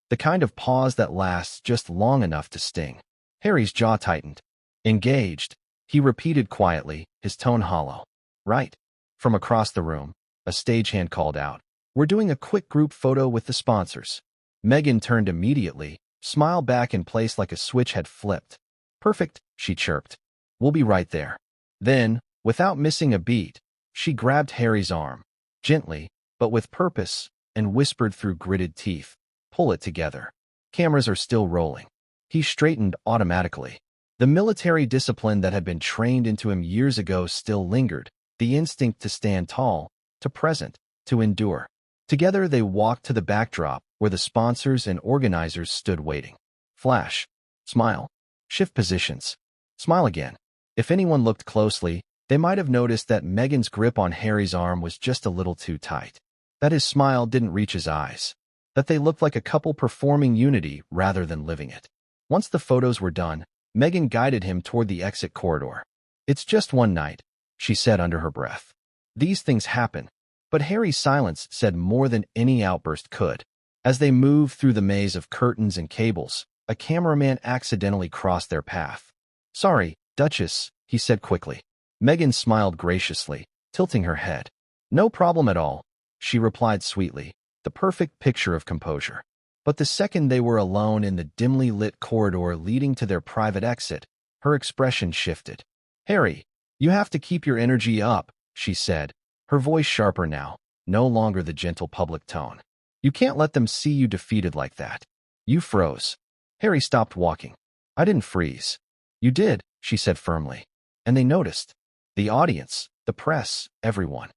The kind of pause that lasts just long enough to sting. Harry's jaw tightened. "Engaged," he repeated quietly, his tone hollow. "Right." From across the room, a stagehand called out, "We're doing a quick group photo with the sponsors." Megan turned immediately, smile back in place like a switch had flipped. "Perfect," she chirped. "We'll be right there." Then, without missing a beat, she grabbed Harry's arm, gently, but with purpose, and whispered through gritted teeth, "Pull it together. Cameras are still rolling." He straightened automatically. The military discipline that had been trained into him years ago still lingered, the instinct to stand tall, to present, to endure. Together they walked to the backdrop where the sponsors and organizers stood waiting. Flash. Smile. Shift positions. Smile again. If anyone looked closely, they might have noticed that Megan's grip on Harry's arm was just a little too tight. That his smile didn't reach his eyes. That they looked like a couple performing unity rather than living it. Once the photos were done, Megan guided him toward the exit corridor. "It's just one night," she said under her breath. "These things happen." But Harry's silence said more than any outburst could. As they moved through the maze of curtains and cables, a cameraman accidentally crossed their path. "Sorry, Duchess," he said quickly. Megan smiled graciously, tilting her head. "No problem at all," she replied sweetly, the perfect picture of composure. But the second they were alone in the dimly lit corridor leading to their private exit, her expression shifted. "Harry, you have to keep your energy up," she said, her voice sharper now, no longer the gentle public tone. "You can't let them see you defeated like that." "You froze." Harry stopped walking. "I didn't freeze." "You did," she said firmly. "And they noticed. The audience, the press, everyone."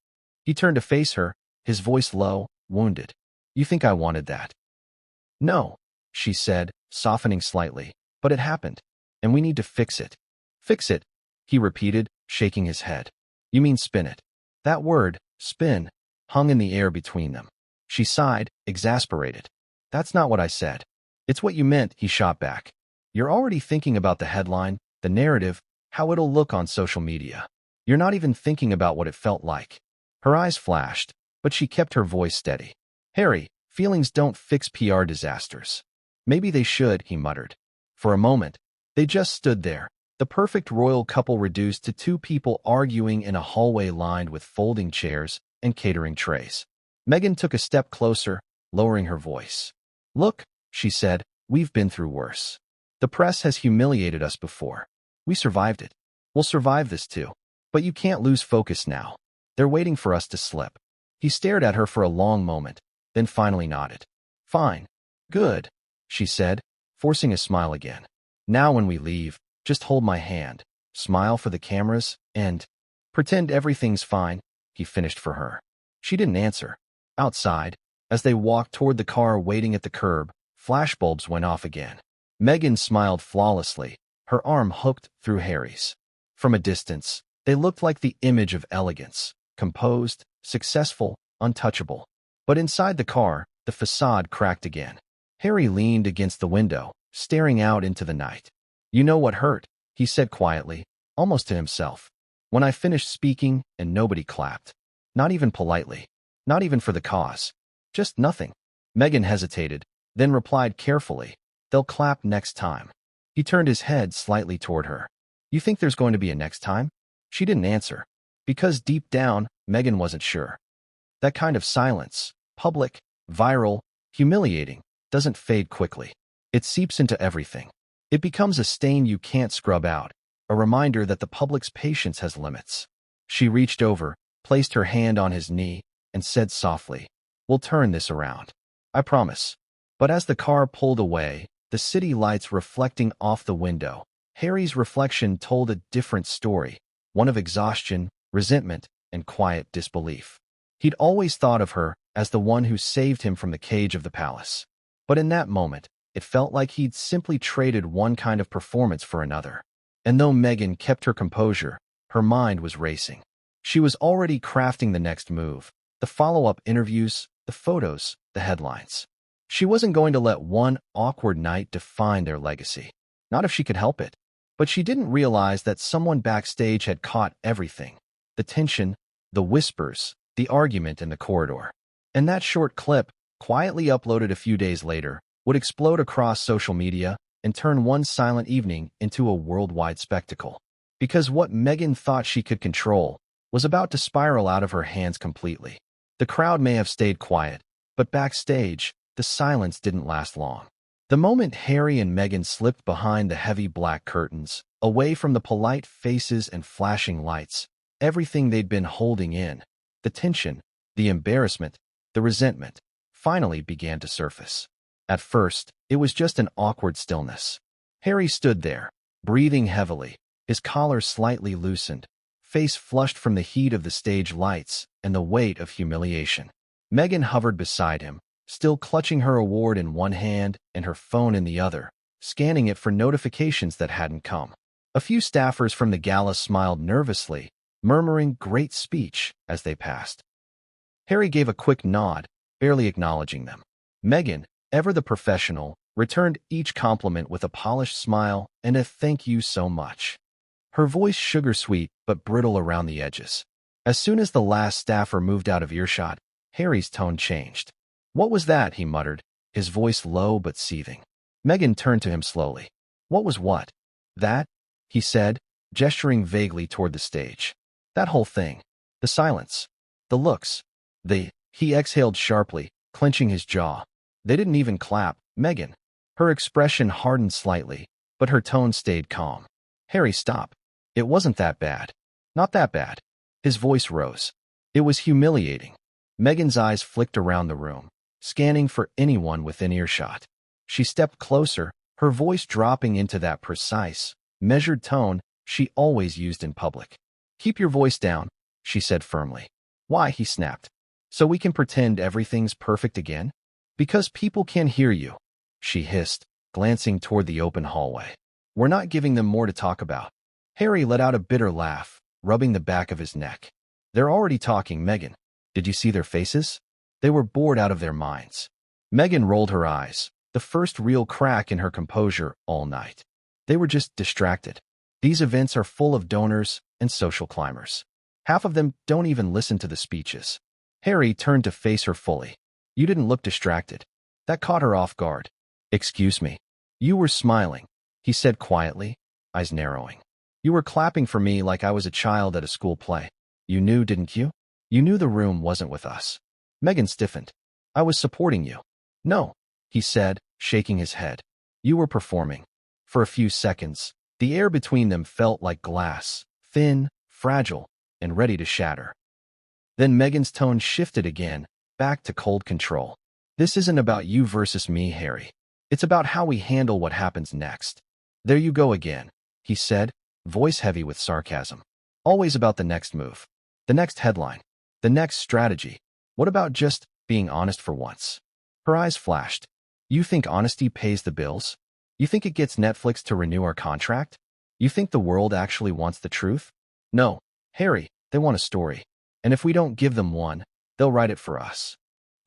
He turned to face her, his voice low, wounded. "You think I wanted that?" "No," she said, softening slightly, "but it happened, and we need to fix it." "Fix it," he repeated, shaking his head. "You mean spin it." That word, spin, hung in the air between them. She sighed, exasperated. "That's not what I said." "It's what you meant," he shot back. "You're already thinking about the headline, the narrative, how it'll look on social media. You're not even thinking about what it felt like." Her eyes flashed, but she kept her voice steady. "Harry, feelings don't fix PR disasters." "Maybe they should," he muttered. For a moment, they just stood there, the perfect royal couple reduced to two people arguing in a hallway lined with folding chairs and catering trays. Megan took a step closer, lowering her voice. "Look," she said, "we've been through worse. The press has humiliated us before. We survived it. We'll survive this too. But you can't lose focus now. They're waiting for us to slip." He stared at her for a long moment, then finally nodded. "Fine. Good," she said, forcing a smile again. "Now when we leave, just hold my hand, smile for the cameras, and pretend everything's fine," he finished for her. She didn't answer. Outside, as they walked toward the car waiting at the curb, flashbulbs went off again. Megan smiled flawlessly, her arm hooked through Harry's. From a distance, they looked like the image of elegance, composed, successful, untouchable. But inside the car, the facade cracked again. Harry leaned against the window, staring out into the night. "You know what hurt?" he said quietly, almost to himself. When I finished speaking and nobody clapped. Not even politely. Not even for the cause. Just nothing. Megan hesitated, then replied carefully, "They'll clap next time." He turned his head slightly toward her. "You think there's going to be a next time?" She didn't answer. Because deep down, Megan wasn't sure. That kind of silence, public, viral, humiliating, doesn't fade quickly. It seeps into everything. It becomes a stain you can't scrub out, a reminder that the public's patience has limits. She reached over, placed her hand on his knee, and said softly, "We'll turn this around. I promise." But as the car pulled away, the city lights reflecting off the window, Harry's reflection told a different story, one of exhaustion, resentment, and quiet disbelief. He'd always thought of her as the one who saved him from the cage of the palace. But in that moment, it felt like he'd simply traded one kind of performance for another. And though Megan kept her composure, her mind was racing. She was already crafting the next move, the follow-up interviews, the photos, the headlines. She wasn't going to let one awkward night define their legacy. Not if she could help it. But she didn't realize that someone backstage had caught everything. The tension, the whispers, the argument in the corridor. And that short clip, quietly uploaded a few days later, would explode across social media and turn one silent evening into a worldwide spectacle. Because what Megan thought she could control was about to spiral out of her hands completely. The crowd may have stayed quiet, but backstage, the silence didn't last long. The moment Harry and Meghan slipped behind the heavy black curtains, away from the polite faces and flashing lights, everything they'd been holding in, the tension, the embarrassment, the resentment, finally began to surface. At first, it was just an awkward stillness. Harry stood there, breathing heavily, his collar slightly loosened, face flushed from the heat of the stage lights and the weight of humiliation. Meghan hovered beside him, still clutching her award in one hand and her phone in the other, scanning it for notifications that hadn't come. A few staffers from the gala smiled nervously, murmuring "great speech" as they passed. Harry gave a quick nod, barely acknowledging them. Meghan, ever the professional, returned each compliment with a polished smile and a "thank you so much." Her voice sugar-sweet but brittle around the edges. As soon as the last staffer moved out of earshot, Harry's tone changed. "What was that?" he muttered, his voice low but seething. Meghan turned to him slowly. "What was what?" "That," he said, gesturing vaguely toward the stage. "That whole thing. The silence. The looks. He exhaled sharply, clenching his jaw. "They didn't even clap, Meghan." Her expression hardened slightly, but her tone stayed calm. "Harry, stop. It wasn't that bad. Not that bad." His voice rose. It was humiliating. Meghan's eyes flicked around the room, scanning for anyone within earshot. She stepped closer, her voice dropping into that precise, measured tone she always used in public. "Keep your voice down," she said firmly. "Why?" he snapped. "So we can pretend everything's perfect again?" "Because people can hear you," she hissed, glancing toward the open hallway. "We're not giving them more to talk about." Harry let out a bitter laugh, rubbing the back of his neck. "They're already talking, Meghan. Did you see their faces? They were bored out of their minds." Meghan rolled her eyes, the first real crack in her composure all night. "They were just distracted. These events are full of donors and social climbers. Half of them don't even listen to the speeches." Harry turned to face her fully. "You didn't look distracted." That caught her off guard. "Excuse me." "You were smiling," he said quietly, eyes narrowing. "You were clapping for me like I was a child at a school play. You knew, didn't you? You knew the room wasn't with us." Meghan stiffened. "I was supporting you." "No," he said, shaking his head. "You were performing." For a few seconds, the air between them felt like glass, thin, fragile, and ready to shatter. Then Meghan's tone shifted again, back to cold control. "This isn't about you versus me, Harry. It's about how we handle what happens next." "There you go again," he said, voice heavy with sarcasm. "Always about the next move, the next headline, the next strategy. What about just being honest for once?" Her eyes flashed. "You think honesty pays the bills? You think it gets Netflix to renew our contract? You think the world actually wants the truth? No, Harry, they want a story. And if we don't give them one, they'll write it for us."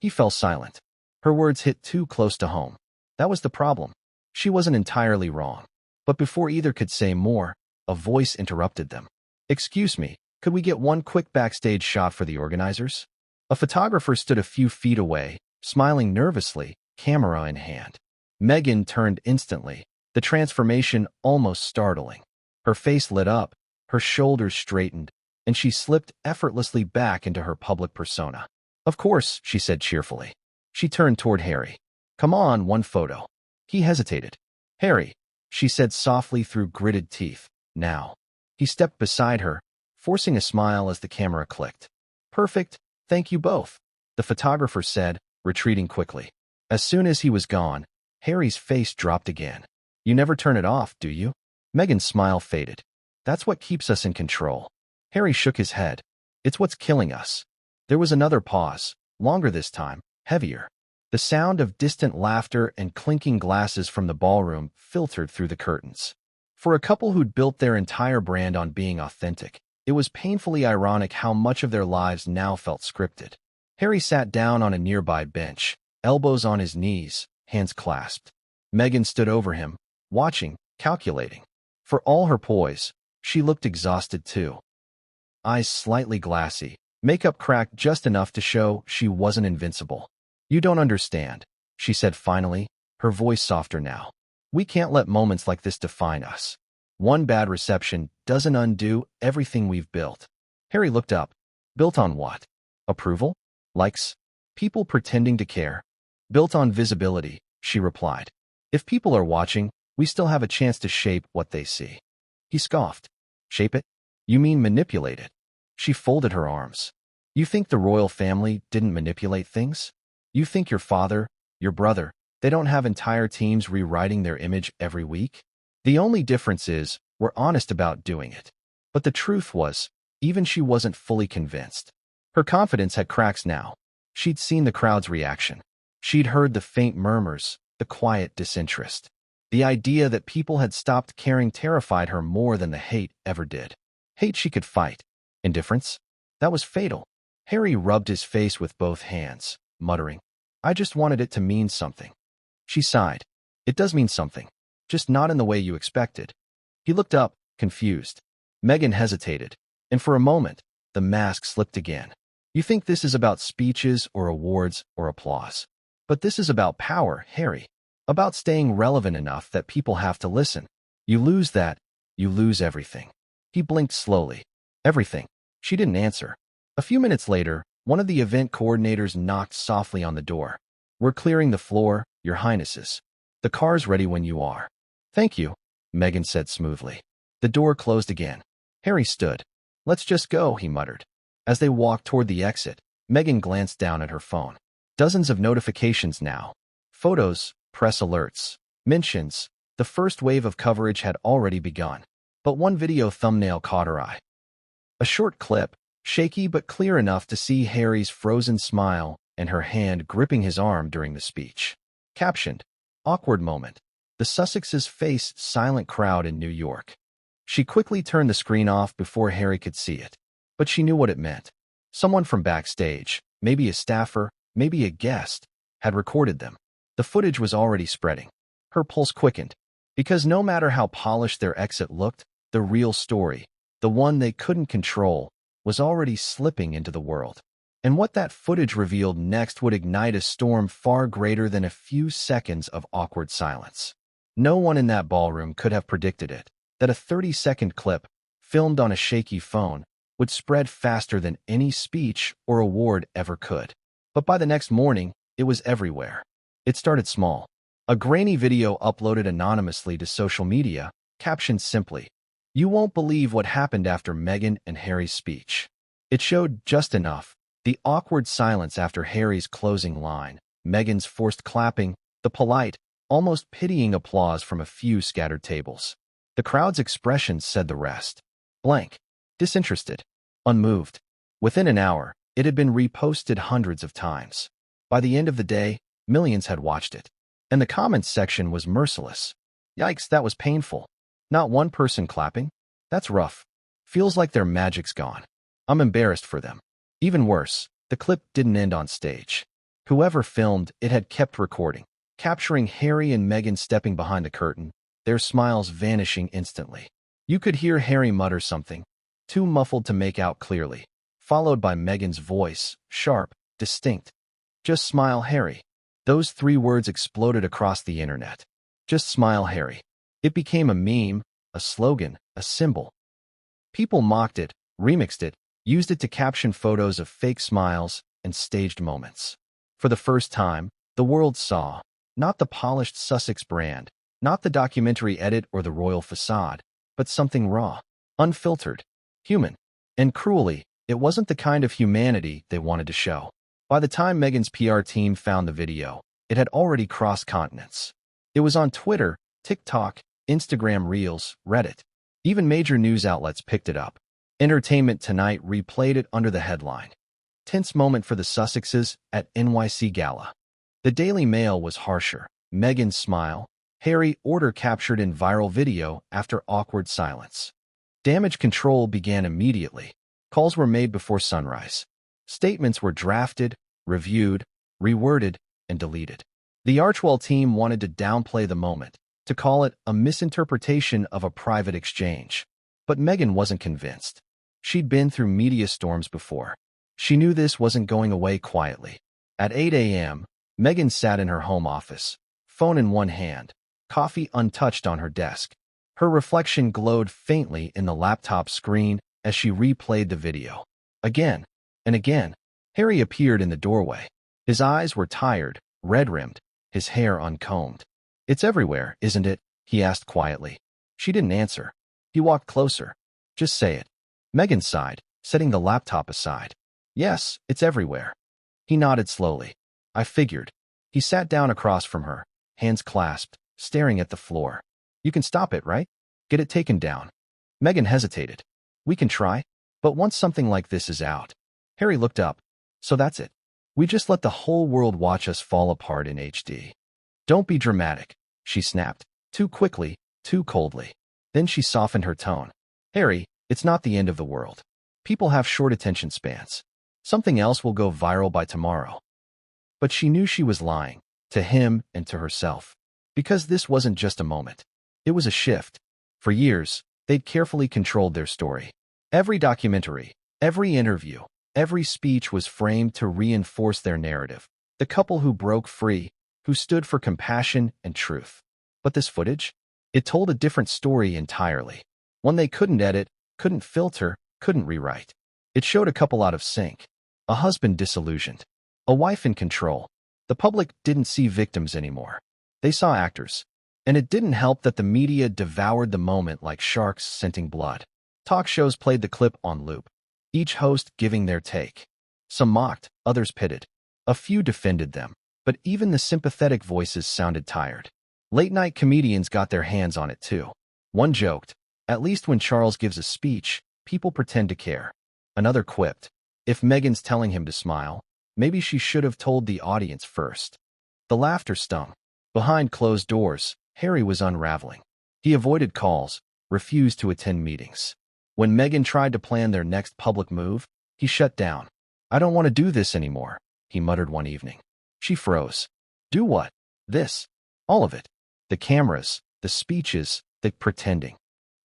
He fell silent. Her words hit too close to home. That was the problem. She wasn't entirely wrong. But before either could say more, a voice interrupted them. "Excuse me, could we get one quick backstage shot for the organizers?" A photographer stood a few feet away, smiling nervously, camera in hand. Megan turned instantly, the transformation almost startling. Her face lit up, her shoulders straightened, and she slipped effortlessly back into her public persona. "Of course," she said cheerfully. She turned toward Harry. "Come on, one photo." He hesitated. "Harry," she said softly through gritted teeth, "now." He stepped beside her, forcing a smile as the camera clicked. "Perfect, thank you both," the photographer said, retreating quickly. As soon as he was gone, Harry's face dropped again. "You never turn it off, do you?" Megan's smile faded. "That's what keeps us in control." Harry shook his head. "It's what's killing us." There was another pause, longer this time, heavier. The sound of distant laughter and clinking glasses from the ballroom filtered through the curtains. For a couple who'd built their entire brand on being authentic, it was painfully ironic how much of their lives now felt scripted. Harry sat down on a nearby bench, elbows on his knees, hands clasped. Megan stood over him, watching, calculating. For all her poise, she looked exhausted too. Eyes slightly glassy, makeup cracked just enough to show she wasn't invincible. "You don't understand," she said finally, her voice softer now. "We can't let moments like this define us. One bad reception doesn't undo everything we've built." Harry looked up. "Built on what? Approval? Likes? People pretending to care?" "Built on visibility," she replied. "If people are watching, we still have a chance to shape what they see." He scoffed. "Shape it? You mean manipulate it?" She folded her arms. "You think the royal family didn't manipulate things? You think your father, your brother, they don't have entire teams rewriting their image every week? The only difference is we're honest about doing it." But the truth was, even she wasn't fully convinced. Her confidence had cracks now. She'd seen the crowd's reaction. She'd heard the faint murmurs, the quiet disinterest. The idea that people had stopped caring terrified her more than the hate ever did. Hate she could fight. Indifference? That was fatal. Harry rubbed his face with both hands, muttering, "I just wanted it to mean something." She sighed. "It does mean something, just not in the way you expected." He looked up, confused. Megan hesitated, and for a moment, the mask slipped again. "You think this is about speeches or awards or applause. But this is about power, Harry. About staying relevant enough that people have to listen. You lose that, you lose everything." He blinked slowly. "Everything." She didn't answer. A few minutes later, one of the event coordinators knocked softly on the door. "We're clearing the floor, Your Highnesses. The car's ready when you are." "Thank you," Megan said smoothly. The door closed again. Harry stood. "Let's just go," he muttered. As they walked toward the exit, Megan glanced down at her phone. Dozens of notifications now. Photos, press alerts, mentions. The first wave of coverage had already begun. But one video thumbnail caught her eye. A short clip, shaky but clear enough to see Harry's frozen smile and her hand gripping his arm during the speech. Captioned, "Awkward moment. The Sussexes face silent crowd in New York." She quickly turned the screen off before Harry could see it. But she knew what it meant. Someone from backstage, maybe a staffer, maybe a guest, had recorded them. The footage was already spreading. Her pulse quickened. Because no matter how polished their exit looked, the real story, the one they couldn't control, was already slipping into the world. And what that footage revealed next would ignite a storm far greater than a few seconds of awkward silence. No one in that ballroom could have predicted it, that a 30-second clip, filmed on a shaky phone, would spread faster than any speech or award ever could. But by the next morning, it was everywhere. It started small. A grainy video uploaded anonymously to social media, captioned simply, "You won't believe what happened after Meghan and Harry's speech." It showed just enough, the awkward silence after Harry's closing line, Meghan's forced clapping, the polite, almost pitying applause from a few scattered tables. The crowd's expressions said the rest. Blank. Disinterested. Unmoved. Within an hour, it had been reposted hundreds of times. By the end of the day, millions had watched it. And the comments section was merciless. "Yikes, that was painful. Not one person clapping? That's rough. Feels like their magic's gone. I'm embarrassed for them." Even worse, the clip didn't end on stage. Whoever filmed it had kept recording, capturing Harry and Meghan stepping behind the curtain, their smiles vanishing instantly. You could hear Harry mutter something, too muffled to make out clearly, followed by Megan's voice, sharp, distinct. "Just smile, Harry." Those 3 words exploded across the internet. Just smile, Harry. It became a meme, a slogan, a symbol. People mocked it, remixed it, used it to caption photos of fake smiles and staged moments. For the first time, the world saw, not the polished Sussex brand, not the documentary edit or the royal facade, but something raw, unfiltered, human. And cruelly, it wasn't the kind of humanity they wanted to show. By the time Meghan's PR team found the video, it had already crossed continents. It was on Twitter, TikTok, Instagram Reels, Reddit. Even major news outlets picked it up. Entertainment Tonight replayed it under the headline, "Tense moment for the Sussexes at NYC Gala." The Daily Mail was harsher. Meghan's smile, Harry order captured in viral video after awkward silence. Damage control began immediately. Calls were made before sunrise. Statements were drafted, reviewed, reworded, and deleted. The Archwell team wanted to downplay the moment, to call it a misinterpretation of a private exchange. But Meghan wasn't convinced. She'd been through media storms before. She knew this wasn't going away quietly. At 8 a.m., Meghan sat in her home office, phone in one hand, coffee untouched on her desk. Her reflection glowed faintly in the laptop screen as she replayed the video. Again and again, Harry appeared in the doorway. His eyes were tired, red-rimmed, his hair uncombed. "It's everywhere, isn't it?" he asked quietly. She didn't answer. He walked closer. "Just say it." Meghan sighed, setting the laptop aside. "Yes, it's everywhere." He nodded slowly. "I figured." He sat down across from her, hands clasped, staring at the floor. "You can stop it, right? Get it taken down." Meghan hesitated. "We can try, but once something like this is out." Harry looked up. "So that's it. We just let the whole world watch us fall apart in HD." "Don't be dramatic," she snapped, too quickly, too coldly. Then she softened her tone. "Harry, it's not the end of the world. People have short attention spans. Something else will go viral by tomorrow." But she knew she was lying, to him and to herself. Because this wasn't just a moment. It was a shift. For years, they'd carefully controlled their story. Every documentary, every interview, every speech was framed to reinforce their narrative. The couple who broke free, who stood for compassion and truth. But this footage? It told a different story entirely. One they couldn't edit, couldn't filter, couldn't rewrite. It showed a couple out of sync. A husband disillusioned. A wife in control. The public didn't see victims anymore. They saw actors. And it didn't help that the media devoured the moment like sharks scenting blood. Talk shows played the clip on loop, each host giving their take. Some mocked, others pitted. A few defended them, but even the sympathetic voices sounded tired. Late-night comedians got their hands on it too. One joked, "At least when Charles gives a speech, people pretend to care." Another quipped, "If Meghan's telling him to smile, maybe she should have told the audience first." The laughter stung. Behind closed doors, Harry was unraveling. He avoided calls, refused to attend meetings. When Meghan tried to plan their next public move, he shut down. "I don't want to do this anymore," he muttered one evening. She froze. "Do what?" "This. All of it. The cameras, the speeches, the pretending."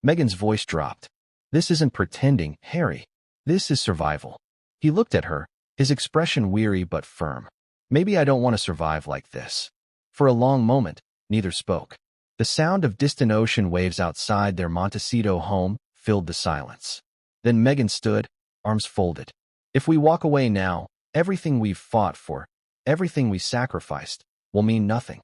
Meghan's voice dropped. "This isn't pretending, Harry. This is survival." He looked at her, his expression weary but firm. "Maybe I don't want to survive like this." For a long moment, neither spoke. The sound of distant ocean waves outside their Montecito home filled the silence. Then Meghan stood, arms folded. "If we walk away now, everything we've fought for, everything we sacrificed, will mean nothing."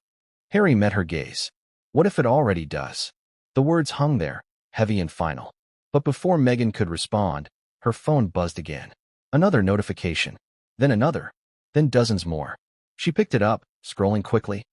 Harry met her gaze. What if it already does? The words hung there, heavy and final. But before Meghan could respond, her phone buzzed again. Another notification. Then another. Then dozens more. She picked it up, scrolling quickly.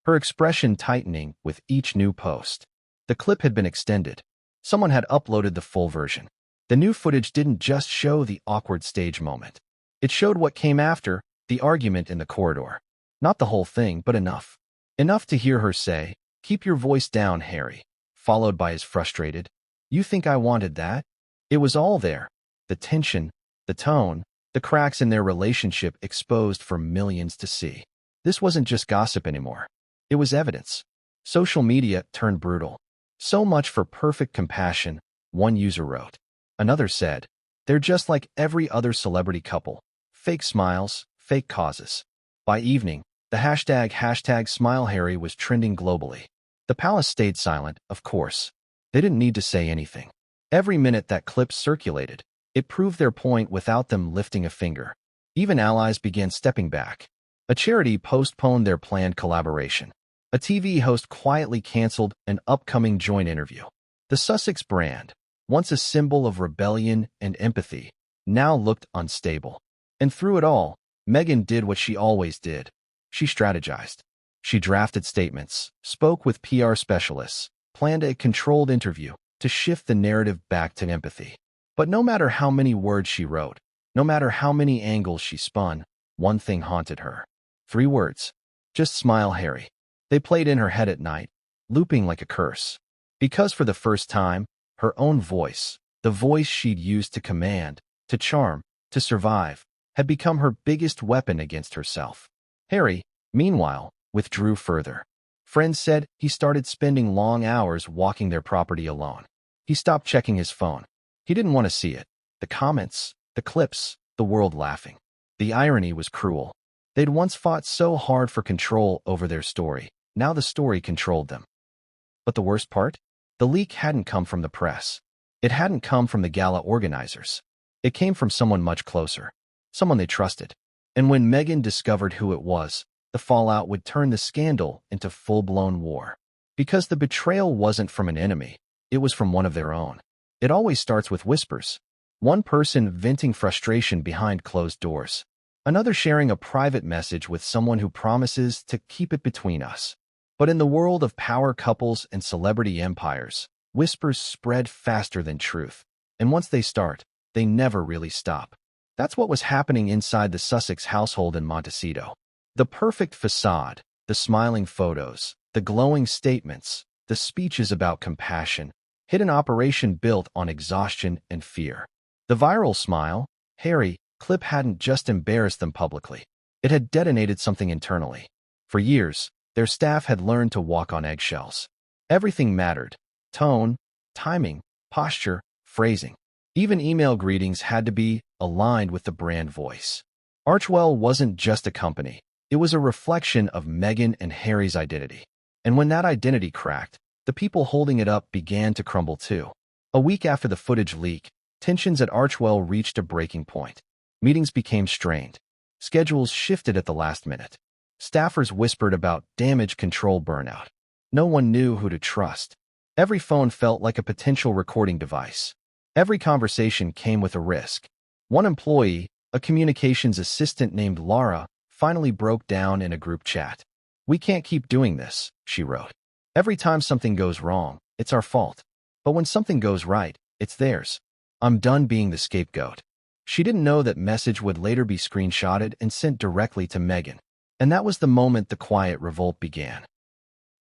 Her expression tightening with each new post. The clip had been extended. Someone had uploaded the full version. The new footage didn't just show the awkward stage moment. It showed what came after, the argument in the corridor. Not the whole thing, but enough. Enough to hear her say, "Keep your voice down, Harry," followed by his frustrated, "You think I wanted that?" It was all there. The tension, the tone, the cracks in their relationship exposed for millions to see. This wasn't just gossip anymore. It was evidence. Social media turned brutal. "So much for perfect compassion," one user wrote. Another said, "They're just like every other celebrity couple. Fake smiles, fake causes." By evening, the hashtag #SmileHarry was trending globally. The palace stayed silent, of course. They didn't need to say anything. Every minute that clip circulated, it proved their point without them lifting a finger. Even allies began stepping back. A charity postponed their planned collaboration. A TV host quietly canceled an upcoming joint interview. The Sussex brand, once a symbol of rebellion and empathy, now looked unstable. And through it all, Meghan did what she always did. She strategized. She drafted statements, spoke with PR specialists, planned a controlled interview to shift the narrative back to empathy. But no matter how many words she wrote, no matter how many angles she spun, one thing haunted her. 3 words. Just smile, Harry. They played in her head at night, looping like a curse. Because for the first time, her own voice, the voice she'd used to command, to charm, to survive, had become her biggest weapon against herself. Harry, meanwhile, withdrew further. Friends said he started spending long hours walking their property alone. He stopped checking his phone. He didn't want to see it. The comments, the clips, the world laughing. The irony was cruel. They'd once fought so hard for control over their story. Now the story controlled them. But the worst part? The leak hadn't come from the press. It hadn't come from the gala organizers. It came from someone much closer. Someone they trusted. And when Meghan discovered who it was, the fallout would turn the scandal into full-blown war. Because the betrayal wasn't from an enemy. It was from one of their own. It always starts with whispers. One person venting frustration behind closed doors. Another sharing a private message with someone who promises to keep it between us. But in the world of power couples and celebrity empires, whispers spread faster than truth. And once they start, they never really stop. That's what was happening inside the Sussex household in Montecito. The perfect facade, the smiling photos, the glowing statements, the speeches about compassion, hidden operation built on exhaustion and fear. The viral smile, Harry, clip hadn't just embarrassed them publicly. It had detonated something internally. For years, their staff had learned to walk on eggshells. Everything mattered. Tone, timing, posture, phrasing. Even email greetings had to be aligned with the brand voice. Archewell wasn't just a company. It was a reflection of Meghan and Harry's identity. And when that identity cracked, the people holding it up began to crumble too. A week after the footage leak, tensions at Archewell reached a breaking point. Meetings became strained. Schedules shifted at the last minute. Staffers whispered about damage control burnout. No one knew who to trust. Every phone felt like a potential recording device. Every conversation came with a risk. One employee, a communications assistant named Laura, finally broke down in a group chat. "We can't keep doing this," she wrote. "Every time something goes wrong, it's our fault. But when something goes right, it's theirs. I'm done being the scapegoat." She didn't know that message would later be screenshotted and sent directly to Meghan. And that was the moment the quiet revolt began.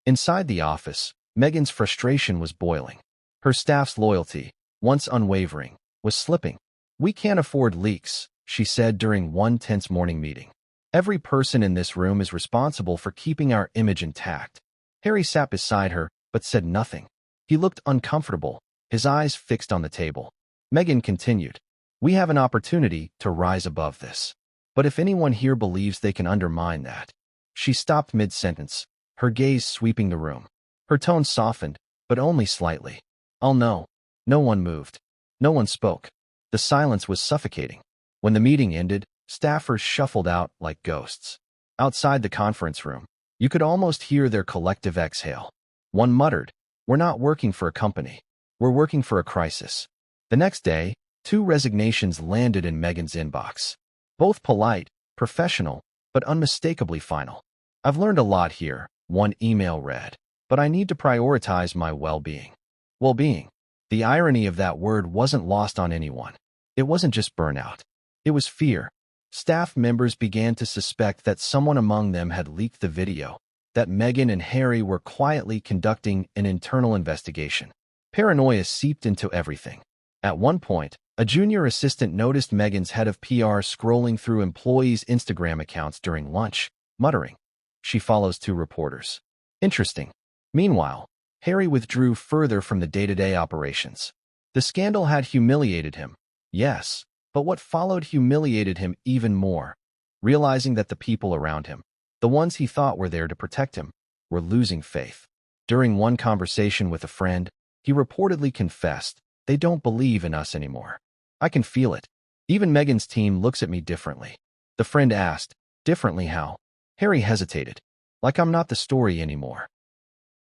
Inside the office, Meghan's frustration was boiling. Her staff's loyalty, once unwavering, was slipping. "We can't afford leaks," she said during one tense morning meeting. "Every person in this room is responsible for keeping our image intact." Harry sat beside her, but said nothing. He looked uncomfortable, his eyes fixed on the table. Meghan continued, "We have an opportunity to rise above this. But if anyone here believes they can undermine that..." She stopped mid-sentence, her gaze sweeping the room. Her tone softened, but only slightly. "I'll know." No one moved. No one spoke. The silence was suffocating. When the meeting ended, staffers shuffled out like ghosts. Outside the conference room, you could almost hear their collective exhale. One muttered, "We're not working for a company. We're working for a crisis." The next day, 2 resignations landed in Meghan's inbox. Both polite, professional, but unmistakably final. "I've learned a lot here," one email read, "but I need to prioritize my well-being." Well-being. The irony of that word wasn't lost on anyone. It wasn't just burnout. It was fear. Staff members began to suspect that someone among them had leaked the video, that Meghan and Harry were quietly conducting an internal investigation. Paranoia seeped into everything. At one point, a junior assistant noticed Meghan's head of PR scrolling through employees' Instagram accounts during lunch, muttering, "She follows 2 reporters. Interesting." Meanwhile, Harry withdrew further from the day-to-day operations. The scandal had humiliated him, yes, but what followed humiliated him even more, realizing that the people around him, the ones he thought were there to protect him, were losing faith. During one conversation with a friend, he reportedly confessed, "They don't believe in us anymore. I can feel it. Even Megan's team looks at me differently." The friend asked, "Differently how?" Harry hesitated, "Like I'm not the story anymore."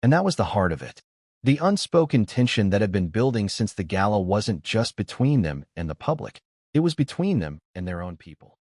And that was the heart of it. The unspoken tension that had been building since the gala wasn't just between them and the public. It was between them and their own people.